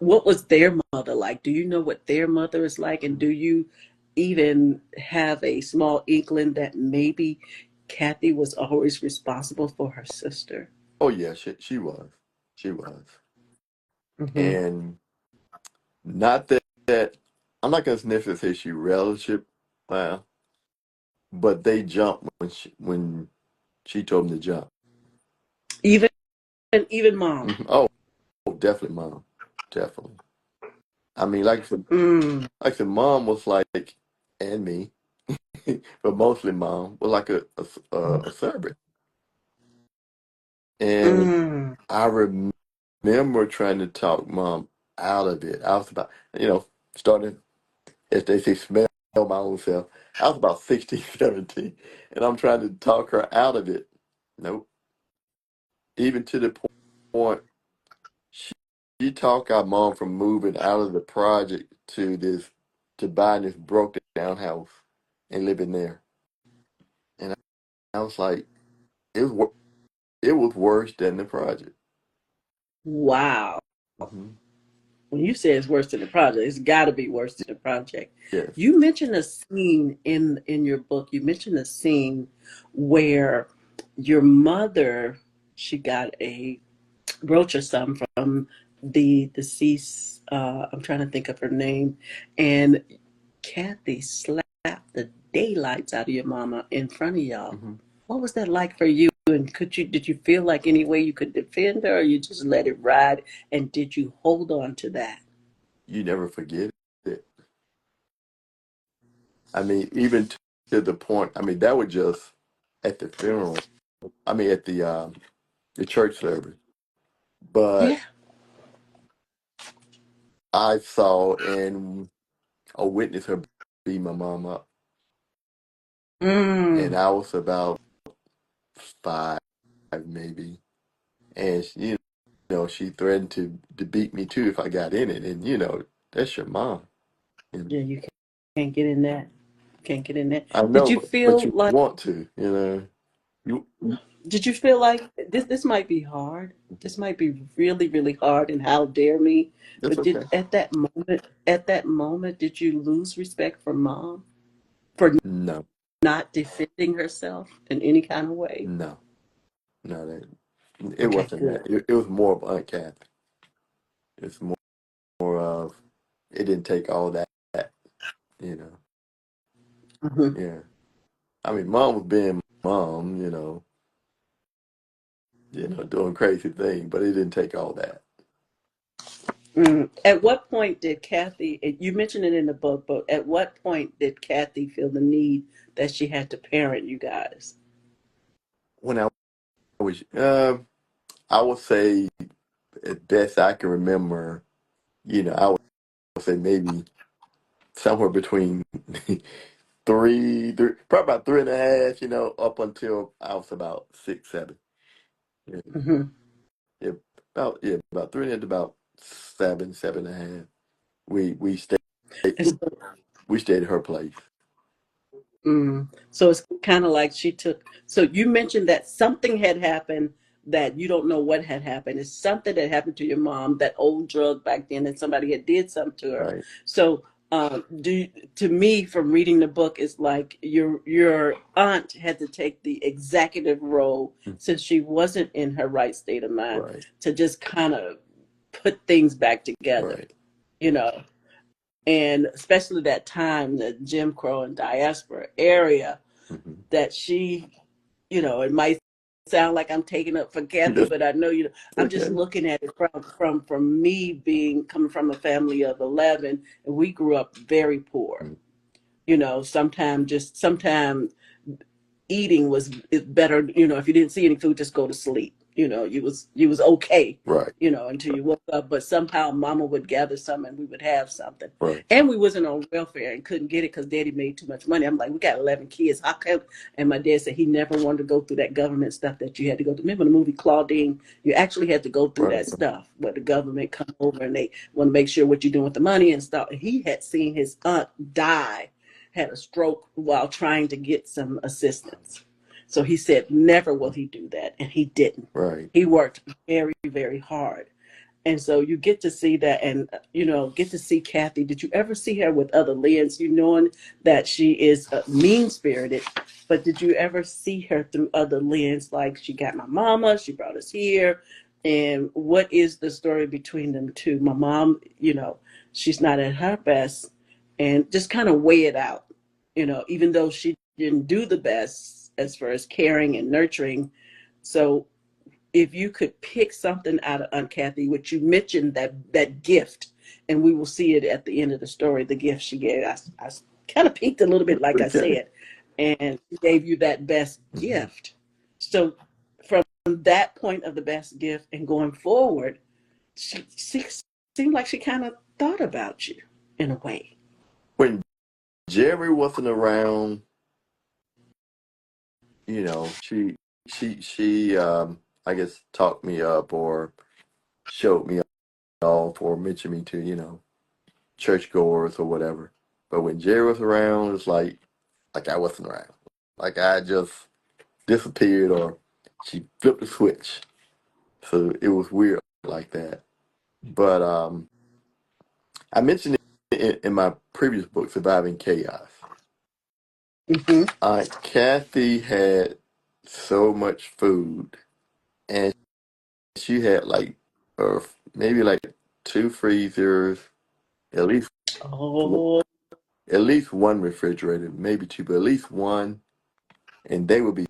what was their mother like? Do you know what their mother is like? And do you even have a small inkling that maybe Kathy was always responsible for her sister? Oh yeah, she was, Mm-hmm. and not that I'm not gonna necessarily say she relative, uh, but they jumped when she told them to jump. Even even mom. Oh, definitely, mom, definitely. I mean, Mm, like I said, mom was like, and me, but mostly mom was like a servant. And mm. I remember trying to talk mom out of it. I was about, starting, as they say, smell my own self. I was about 16, 17, and I'm trying to talk her out of it. Nope. Even to the point, she, she talked our mom from moving out of the project to buying this broken down house and living there. And I was like, it was, it was worse than the project. Wow. Hmm. When you say it's worse than the project, it's got to be worse than the project. Yes. You mentioned a scene in your book. You mentioned a scene where your mother she got a brooch or something from the deceased. I'm trying to think of her name, and Kathy slapped the daylights out of your mama in front of y'all. Hmm. What was that like for you? And did you feel like any way you could defend her, or you just let it ride? And did you hold on to that? You never forget it. I mean, even to the point, I mean, that was just at the funeral. I mean, at the church service. Yeah. But I saw and a witness her beat my mom up, and Mm. I was about 5, maybe, and she threatened to beat me too if I got in it, and that's your mom. And Yeah, you can't get in that. Can't get in that. I Did know, you but feel you like want to. Did you feel like this might be hard? This might be really, really hard, and how dare me? That's But did okay. at that moment, did you lose respect for mom for No, not defending herself in any kind of way? no, no. It Okay, wasn't that. good. It was more of Aunt Kathy. It's more of it didn't take all that, you know. Hmm. Yeah. I mean, mom was being mom, doing crazy things, but it didn't take all that. Mm. At what point did Kathy? You mentioned it in the book, but at what point did Kathy feel the need that she had to parent you guys? When I would say, at best I can remember, I would say maybe somewhere between probably about 3.5, up until I was about 6, 7. Yeah, Hmm. yeah, about 3 and about 7, 7.5. We stayed we stayed at her place. Mm. So it's kind of like she took. So you mentioned that something had happened that you don't know what had happened. It's something that happened to your mom, that old drug back then, and somebody had did something to her. Right, So to me, from reading the book, it's like your aunt had to take the executive role mm, since she wasn't in her right state of mind right, to just kind of put things back together, right. you know. And especially that time, the Jim Crow and diaspora area, Hmm. that she, it might sound like I'm taking up for Kathy, That's but I know I'm just okay. looking at it from me being coming from a family of 11, and we grew up very poor. Mm, Sometimes eating was is better. If you didn't see any food, just go to sleep. You was okay. right, Until you woke up. But somehow Mama would gather some, and we would have something. right, And we wasn't on welfare and couldn't get it because Daddy made too much money. I'm like, we got 11 kids. How come? And my dad said he never wanted to go through that government stuff that you had to go through. Remember the movie Claudine? You actually had to go through right, that stuff where the government come over and they want to make sure what you're doing with the money and stuff. He had seen his aunt die, had a stroke while trying to get some assistance. So he said never will he do that, and he didn't. right. He worked very, very hard. And so you get to see that, and get to see Kathy. Did you ever see her with other lens? You knowing that she is mean spirited, but did you ever see her through other lens? Like she got my mama, she brought us here, and what is the story between them two? My mom, she's not at her best, and just kind of weigh it out. Even though she didn't do the best as far as caring and nurturing. So if you could pick something out of Aunt Kathy, which you mentioned that gift, and we will see it at the end of the story, the gift she gave. I kind of peeked a little bit, like I Okay. said, and she gave you that best Hmm. gift. So from that point of the best gift and going forward, she seemed like she kind of thought about you in a way. When Jerry wasn't around, she I guess talked me up or showed me off or mentioned me to, churchgoers or whatever. But when Jerry was around, it's like I wasn't around. Like I just disappeared or she flipped the switch. So it was weird like that. But I mentioned it in my previous book, Surviving Chaos. Hmm. Kathy had so much food, and she had like maybe like two freezers, at least Oh, at least one refrigerator, maybe two, but at least one, and they would be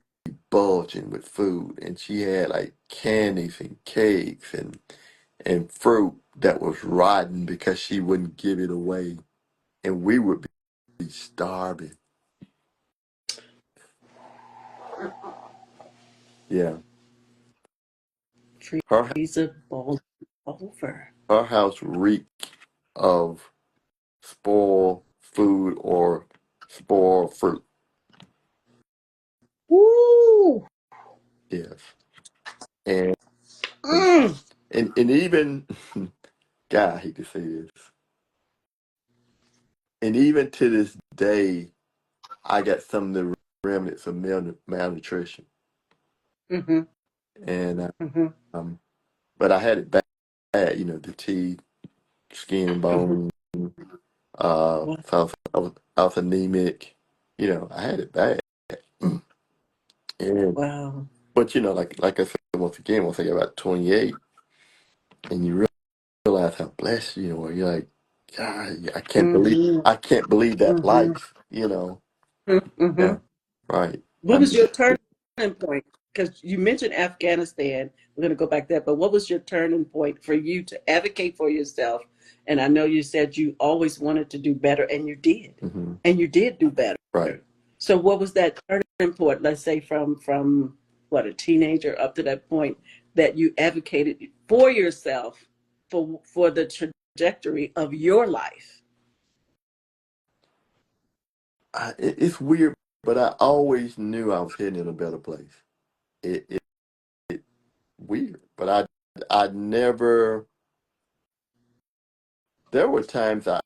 bulging with food. And she had like candies and cakes and fruit that was rotten because she wouldn't give it away, and we would be starving. Yeah, her freezer bowl over. her house reeked of spoiled food or spoiled fruit. Woo! Yes, and Mm. and even God, I hate to say this, and even to this day, I got some of the remnants of malnutrition. Mm-hmm. and Mm-hmm. um, but I had it bad, the teeth, skin and Mm-hmm. bone. Wow. So I was anemic. I had it bad. And Wow. but like I said once I get about 28, and you realize how blessed you are. You're like, God, I can't believe Mm-hmm. I can't believe that Mm-hmm. life. Mm-hmm. Yeah, right. What I was mean, your turning point? Because you mentioned Afghanistan. We're going to go back there, but what was your turning point for you to advocate for yourself? And I know you said you always wanted to do better, and you did, hmm and you did do better. right. So, what was that turning point? Let's say from what, a teenager up to that point that you advocated for yourself for the trajectory of your life. It's weird, but I always knew I was heading in a better place. It weird, but I never. There were times I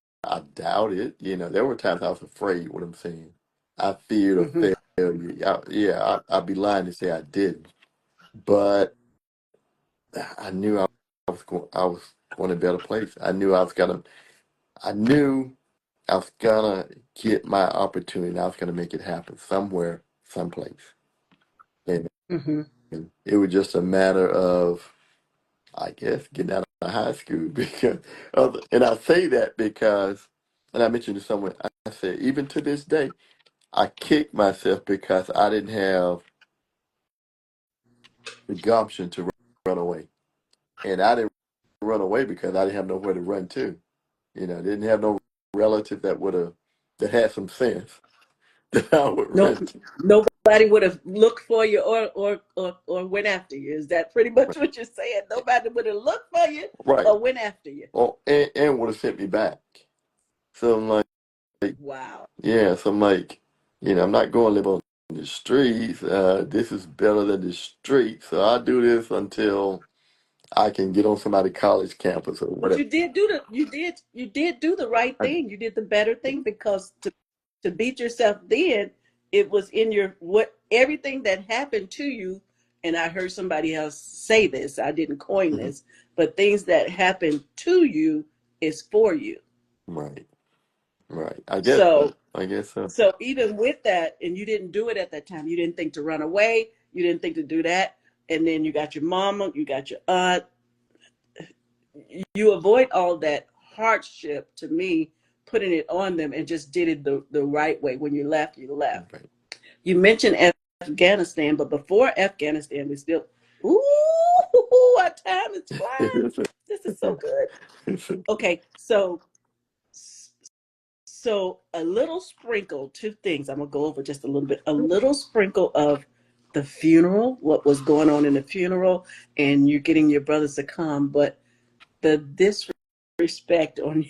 doubted. There were times I was afraid. What I'm saying, I feared a Hmm. failure. I'd be lying to say I didn't, but I knew I was going to a better place. I knew I was gonna get my opportunity. I was gonna make it happen somewhere, someplace. And, Hmm. and it was just a matter of, I guess, getting out of high school and I say that because, and I mentioned to someone, I said, even to this day, I kick myself because I didn't have the gumption to run away. And I didn't run away because I didn't have nowhere to run to. Didn't have no relative that had some sense that I would No, run to. nobody would have looked for you or went after you. Is that pretty much what you're saying? Nobody would have looked for you Right. or went after you. Well, and would have sent me back. So I'm like, Wow. yeah, so I'm like, I'm not going to live on the streets. This is better than the streets. So I'll do this until I can get on somebody's college campus or But whatever. you did do the right I, thing. You did the better thing because to beat yourself then, it was in your what everything that happened to you, and I heard somebody else say this, I didn't coin mhm, this, but things that happen to you is for you. right, right. I guess so. So I guess so. so even with that, and you didn't do it at that time, you didn't think to run away, you didn't think to do that, and then you got your mama, you got your aunt, you avoid all that hardship to me, putting it on them, and just did it the right way. When you left, you left. Right. You mentioned Afghanistan, but before Afghanistan, we still, ooh, our time is flying. This is so good. Okay, so a little sprinkle, two things. I'm gonna go over just a little bit. A little sprinkle of the funeral, what was going on in the funeral, and you're getting your brothers to come, but the disrespect on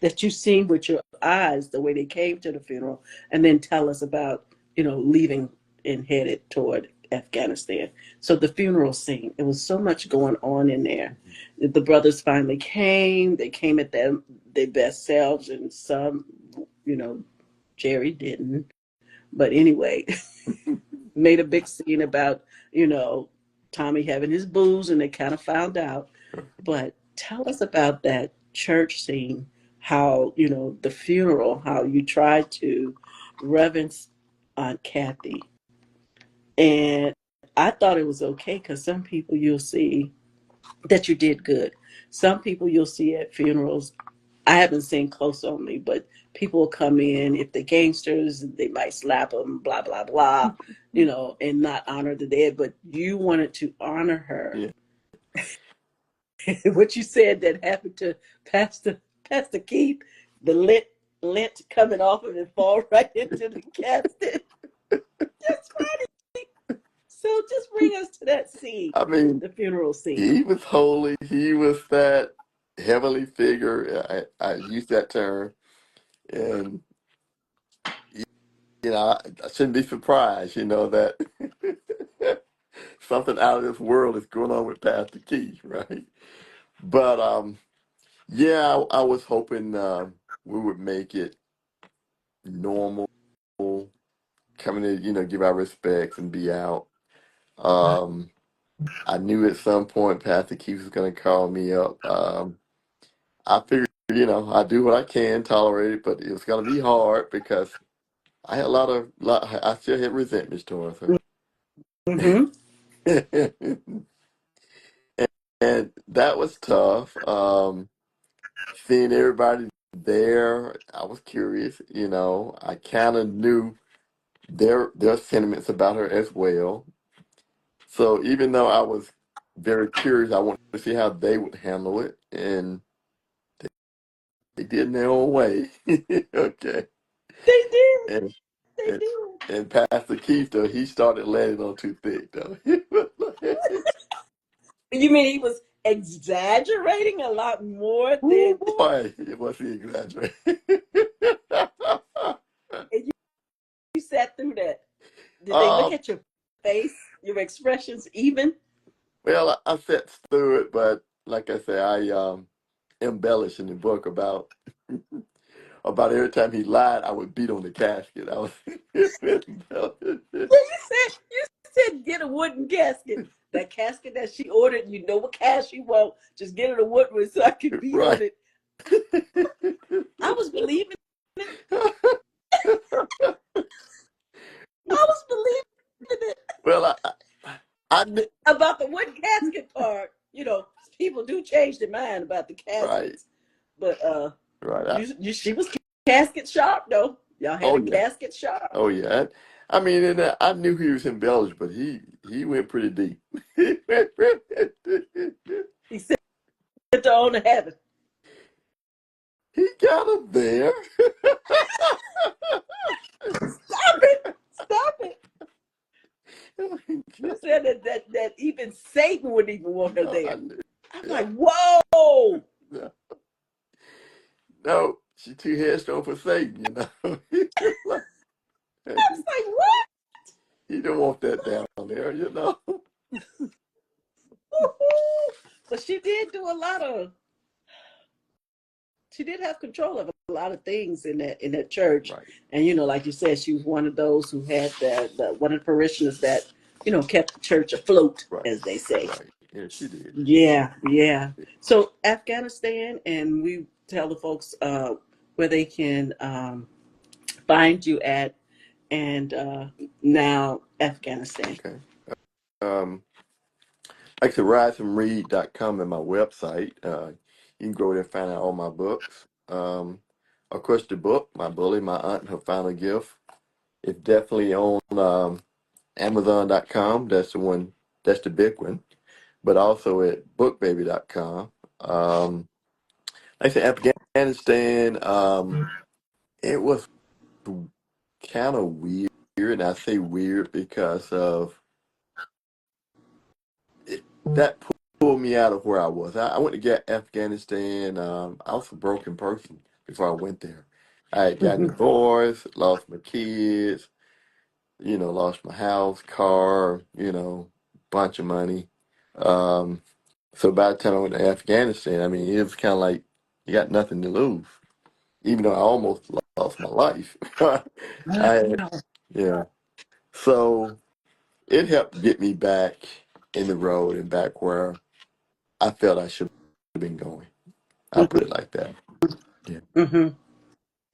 that you seen with your eyes, the way they came to the funeral, and then tell us about, leaving and headed toward Afghanistan. So the funeral scene, it was so much going on in there. The brothers finally came. They came at their best selves, and some, you know, Jerry didn't. But anyway, made a big scene about, you know, Tommy having his booze, and they kind of found out. But tell us about that church scene, how, the funeral, how you tried to reverence Aunt Kathy. And I thought it was okay because some people you'll see that you did good. Some people you'll see at funerals, I haven't seen close on me, but people will come in. If they're gangsters, they might slap them, blah, blah, blah, and not honor the dead. But you wanted to honor her. Yeah. What you said that happened to Pastor Keith, the lint coming off of it fall right into the casket. That's funny. So just bring us to that scene, I mean, the funeral scene. he was holy. He was that heavenly figure. I use that term, and I shouldn't be surprised. That something out of this world is going on with Pastor Keith, right? But yeah, I was hoping we would make it normal, coming to give our respects and be out. Um, I knew at some point Pastor Keith was going to call me up. I figured, I do what I can, tolerate it, but it was going to be hard because I had I still had resentments towards her. Mm-hmm. And that was tough. Seeing everybody there, I was curious, I kind of knew their sentiments about her as well. So even though I was very curious, I wanted to see how they would handle it, and they did in their own way. Okay. They did. And They and did. and Pastor Keith though, he started letting on too thick though. You mean he was exaggerating a lot more Oh than boy, it was he exaggerating. and you sat through that? Did they look um, at your face, your expressions even? well, I sat through it, but like I say, I embellish in the book about every time he lied, I would beat on the casket. I was Yeah, you said get a wooden casket. That casket that she ordered, you know what cash you want. Just get it a wood one so I can beat on right. it. I was believing it. I was believing it. Well, I kn- About the wooden casket part. People do change their mind about the right, caskets. But right. she was casket sharp though. Y'all had Oh a yeah, casket sharp. oh yeah. I mean, and I knew he was embellished, but he went pretty deep. He went pretty deep. He sent her on to heaven. He got him there. Stop it! Stop it! You said that even Satan wouldn't even want her No, I there. knew. I'm Yeah, like, whoa! no, no, she too headstrong for Satan. I was like, what? He don't want that down there. But she did do a lot of. She did have control of a lot of things in that church, Right, and like you said, she was one of those who had the one of the parishioners that kept the church afloat, right, as they say. right. Yeah, she did. Yeah, yeah. So Afghanistan, and we tell the folks where they can find you at, and now Afghanistan. Okay. Um, like I said, riseandread.com is my website. You can go there and find out all my books. Of course, the book, My Bully, My Aunt, and Her Final Gift, is definitely on Amazon.com. That's the one, that's the big one. But also at bookbaby.com. Like I said, Afghanistan, it was kind of weird. And I say weird because of that pulled me out of where I was. I went to get Afghanistan. I was a broken person before I went there. I had gotten Hmm. divorced, lost my kids, lost my house, car, bunch of money. Um, so by the time I went to Afghanistan, I mean, it was kind of like you got nothing to lose, even though I almost lost my life. I had, yeah. So it helped get me back in the road and back where I felt I should have been going. I'll put it like that. Yeah. Hmm.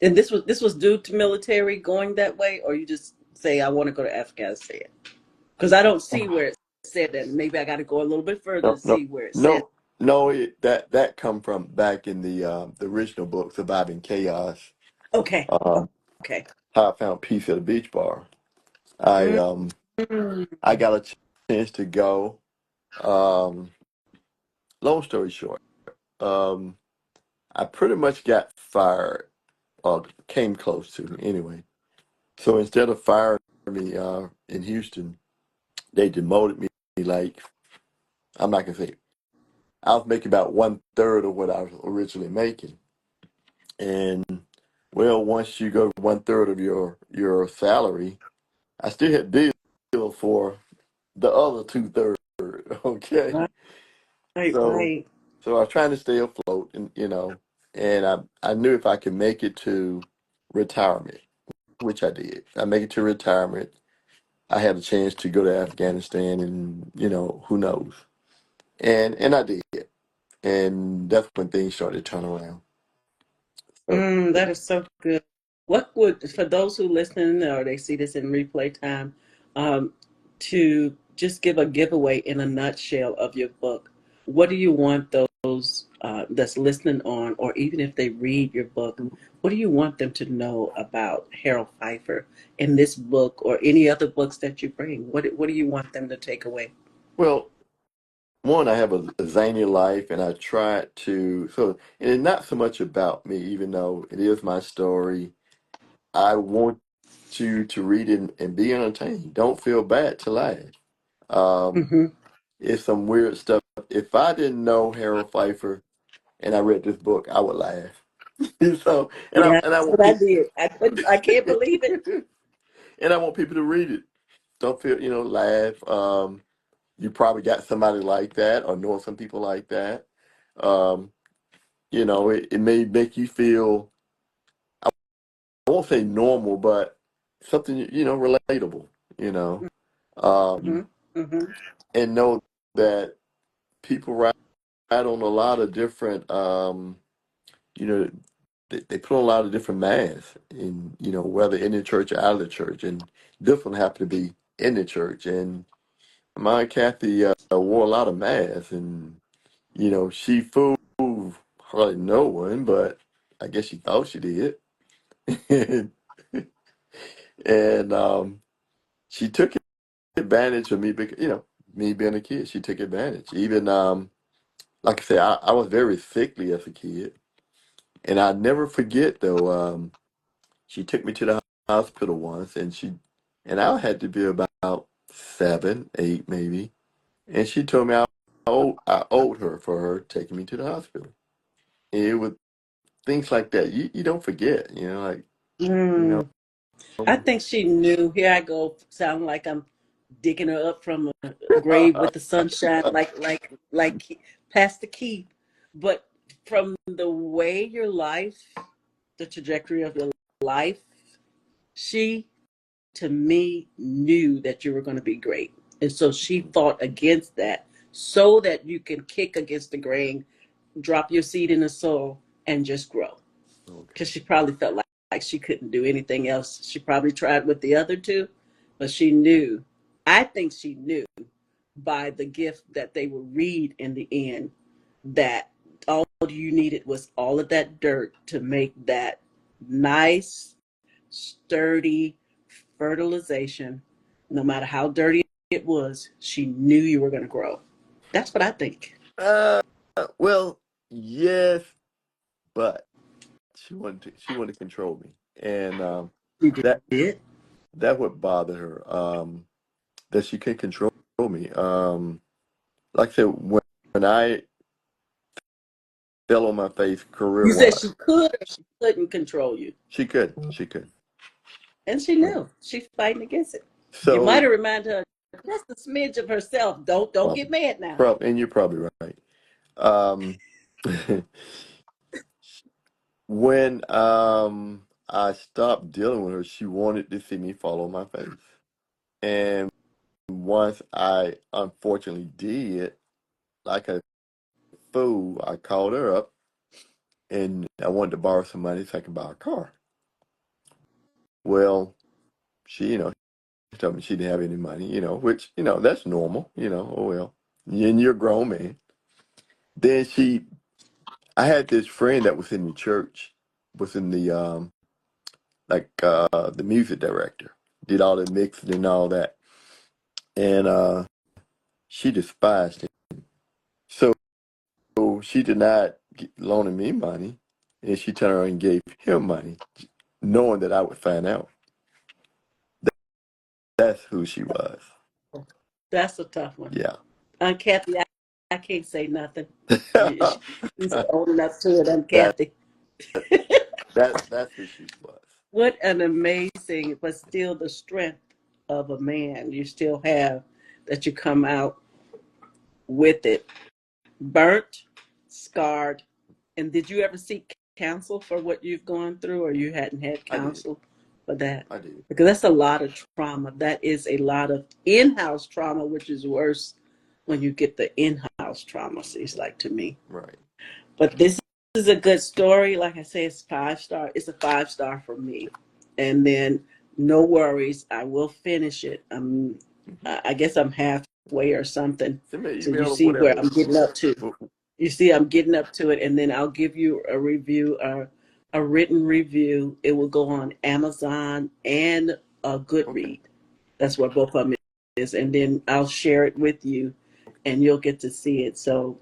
And this was due to military going that way, or you just say I want to go to Afghanistan? Because I don't see where it said that. Maybe I got to go a little bit further No, to no, see where it said. no, no. That come from back in the original book, Surviving Chaos. Okay, Um, okay. how I found peace at a beach bar. I um Mm-hmm. I got a chance to go. Um, long story short, um, I pretty much got fired or came close to anyway. So instead of firing me in Houston, they demoted me. Like, I'm not gonna say I was making about one third of what I was originally making. And well, once you go one third of your salary, I still had deal for the other two thirds. Okay, Right, so right. so I was trying to stay afloat, and and I knew if I could make it to retirement, which I did. I make it to retirement. I had a chance to go to Afghanistan, and who knows, and I did, and that's when things started to turn around. So That is so good. What would, for those who listen or they see this in replay time, um, to just give a giveaway in a nutshell of your book, what do you want those that's listening on, or even if they read your book, what do you want them to know about Harold Phifer in this book or any other books that you bring? What do you want them to take away? well, one, I have a zany life, and I try to and it's not so much about me, even though it is my story. I want you to read it and be entertained. Don't feel bad to laugh. Um, Hmm. it's some weird stuff. If I didn't know Harold Phifer and I read this book, I would laugh. So, Yeah, and I that's want what I people, did. I can't believe it. and I want people to read it. Don't feel, laugh. You probably got somebody like that, or know some people like that. Um, it may make you feel, I won't say normal, but something, relatable, you know, Hmm. um, Hmm. and know that people ride on a lot of different, you know, they put on a lot of different masks, and whether in the church or out of the church, and this one happened to be in the church, and my Kathy wore a lot of masks, and she fooled hardly no one, but I guess she thought she did, and she took advantage of me because me being a kid. She took advantage. Even like I said, I was very sickly as a kid, and I never forget though. She took me to the hospital once, and I had to be about 7, 8 maybe, and she told me I owed her for her taking me to the hospital. And it was things like that. You don't forget. Like you know. Mm. I think she knew. Here I go, sounding like I'm digging her up from a grave with the sunshine, like past the key. But from the way your life, the trajectory of your life, she, to me, knew that you were going to be great, and so she fought against that so that you can kick against the grain, drop your seed in the soil, and just grow. Okay. Because she probably felt like she couldn't do anything else. She probably tried with the other two, but she knew. I think she knew by the gift that they would read in the end that all you needed was all of that dirt to make that nice, sturdy fertilization. No matter how dirty it was, she knew you were going to grow. That's what I think. Uh, well, yes, but she wanted to control me, and You that did. that would bother her. That she can control me. Like I said, when I fell on my face career You said wise, she could or she couldn't control you. she could, she could. And she knew she's fighting against it. You might So have reminded her just a smidge of herself. Don't get probably, mad now. and you're probably right. Um, when I stopped dealing with her, she wanted to see me fall on my face, and once I unfortunately did, like a fool, I called her up, and I wanted to borrow some money so I could buy a car. Well, she, she told me she didn't have any money, which, that's normal, oh well. And you're a grown man. Then I had this friend that was in the church, was in the, the music director, did all the mixing and all that. And she despised him. So she did not loaning me money, and she turned around and gave him money, knowing that I would find out. That's who she was. That's a tough one. Yeah. Kathy, I can't say nothing. She's old enough to it. that Kathy. that's who she was. What an amazing, but still the strength of a man you still have that you come out with it. Burnt, scarred. And did you ever seek counsel for what you've gone through, or you hadn't had I did. counsel? for that? I do. Because that's a lot of trauma. That is a lot of in-house trauma, which is worse when you get the in-house trauma, seems like to me. Right. But this is a good story. Like I say, it's 5 star. It's a 5 star for me. And then no worries, I will finish it. Mm-hmm. I guess I'm halfway or something. Send me an So you email or see where whatever. I'm getting up to. You see, I'm getting up to it, and then I'll give you a review, a written review. It will go on Amazon and a Okay. Goodread. That's what both of them is, and then I'll share it with you, and you'll get to see it. So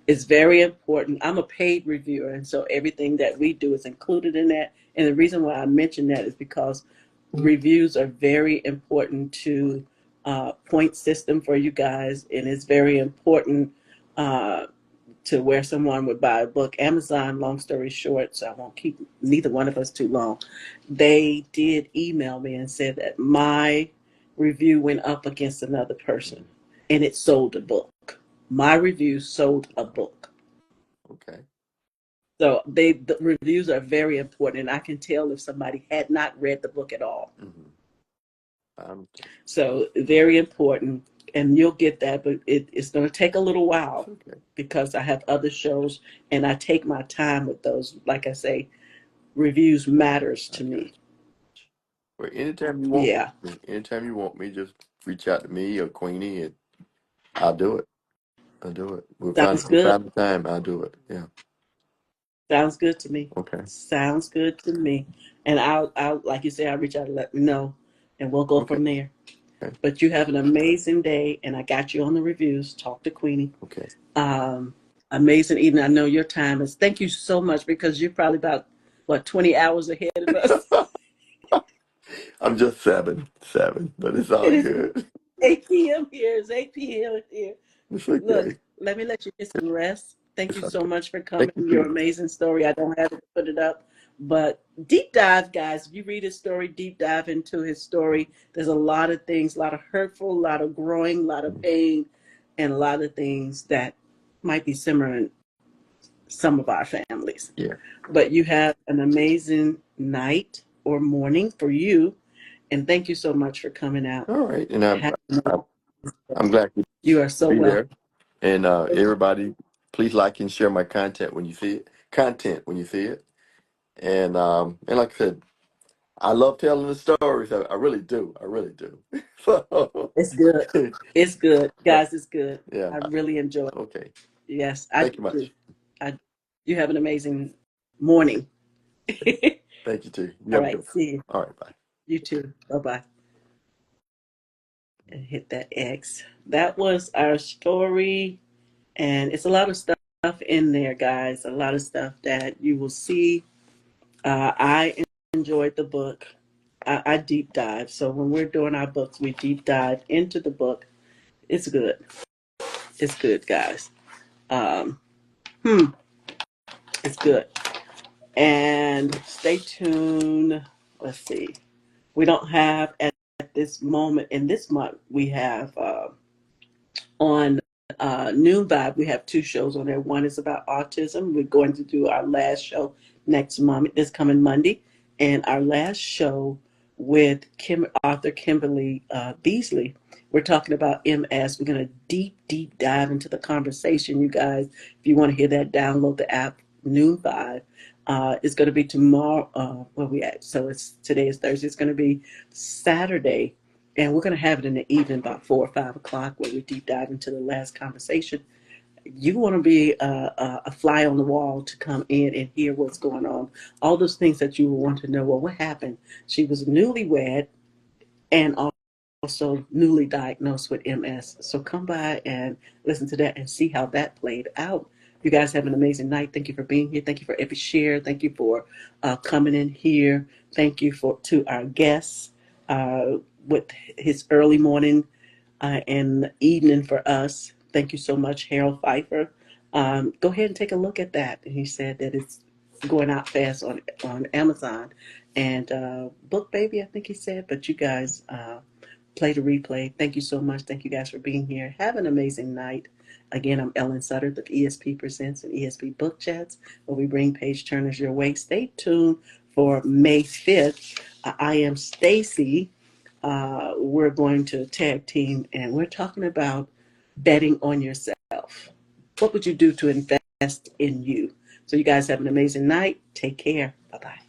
it's very important. I'm a paid reviewer, and so everything that we do is included in that. And the reason why I mention that is because reviews are very important to point system for you guys, and it's very important uh, to where someone would buy a book. Amazon, long story short, so I won't keep neither one of us too long. They did email me and said that my review went up against another person, Mm-hmm. and it sold a book. My review sold a book. Okay. So the reviews are very important, and I can tell if somebody had not read the book at all. Mm-hmm. Um, So very important, and you'll get that, but it's going to take a little it's while okay. because I have other shows, and I take my time with those. Like I say, reviews matters I to got me. you. Well, anytime you want Yeah, me, anytime you want me, just reach out to me or Queenie, and I'll do it. I'll do it. sounds We'll good. find the time. I'll do it. Yeah. Sounds good to me. Okay. Sounds good to me. And I'll like you say, I'll reach out and let me know, and we'll go Okay. from there. Okay. But you have an amazing day, and I got you on the reviews. Talk to Queenie. Okay. Um, Amazing evening. I know your time is. Thank you so much because you're probably about what 20 hours ahead of us. I'm just seven, but it's all It is good. 8 p.m. here. It's 8 p.m. here. It's Look, okay. let me let you get some rest. Thank It's you so okay. much for Thank coming. you Your too. amazing story. I don't have to put it up, but deep dive, guys. If you read his story, deep dive into his story. There's a lot of things, a lot of hurtful, a lot of growing, a lot of pain, and a lot of things that might be similar in some of our families. Yeah. But you have an amazing night or morning for you, and thank you so much for coming out. All right. And Have, I'm glad to you are so be welcome. there. And everybody, please like and share my content when you see it. Content when you see it. And like I said, I love telling the stories. I really do. I really do. So, It's good. It's good, but guys. It's good. yeah. I really enjoy it. Okay. Yes, I Thank do you too. much. I. You have an amazing morning. Thank you too. You All have a right. good one. See you. All right. Bye. You too. Bye bye. And hit that X. That was our story, and it's a lot of stuff in there, guys. A lot of stuff that you will see. I enjoyed the book. I deep dive. So when we're doing our books, we deep dive into the book. It's good. It's good, guys. Um, it's good. And stay tuned. Let's see. We don't have at this moment in this month. We have on Noon Vibe. We have 2 shows on there. One is about autism. We're going to do our last show next month, this coming Monday, and our last show with author Kimberly Beasley. We're talking about MS. We're going to deep dive into the conversation, you guys. If you want to hear that, download the app Noon Vibe. It's going to be tomorrow. Where we at? So it's today is Thursday. It's going to be Saturday, and we're going to have it in the evening about 4 or 5 o'clock where we deep dive into the last conversation. You want to be a fly on the wall to come in and hear what's going on. All those things that you will want to know. Well, what happened? She was newlywed and also newly diagnosed with MS. So come by and listen to that and see how that played out. You guys have an amazing night. Thank you for being here. Thank you for every share. Thank you for coming in here. Thank you to our guests with his early morning and evening for us. Thank you so much, Harold Phifer. Go ahead and take a look at that. He said that it's going out fast on Amazon and Book Baby, I think he said. But you guys play the replay. Thank you so much. Thank you guys for being here. Have an amazing night. Again, I'm Ellen Sutter of ESP Presents and ESP Book Chats, where we bring page turners your way. Stay tuned for May 5th. I am Stacy. We're going to tag team and we're talking about betting on yourself. What would you do to invest in you? So, you guys have an amazing night. Take care. Bye bye.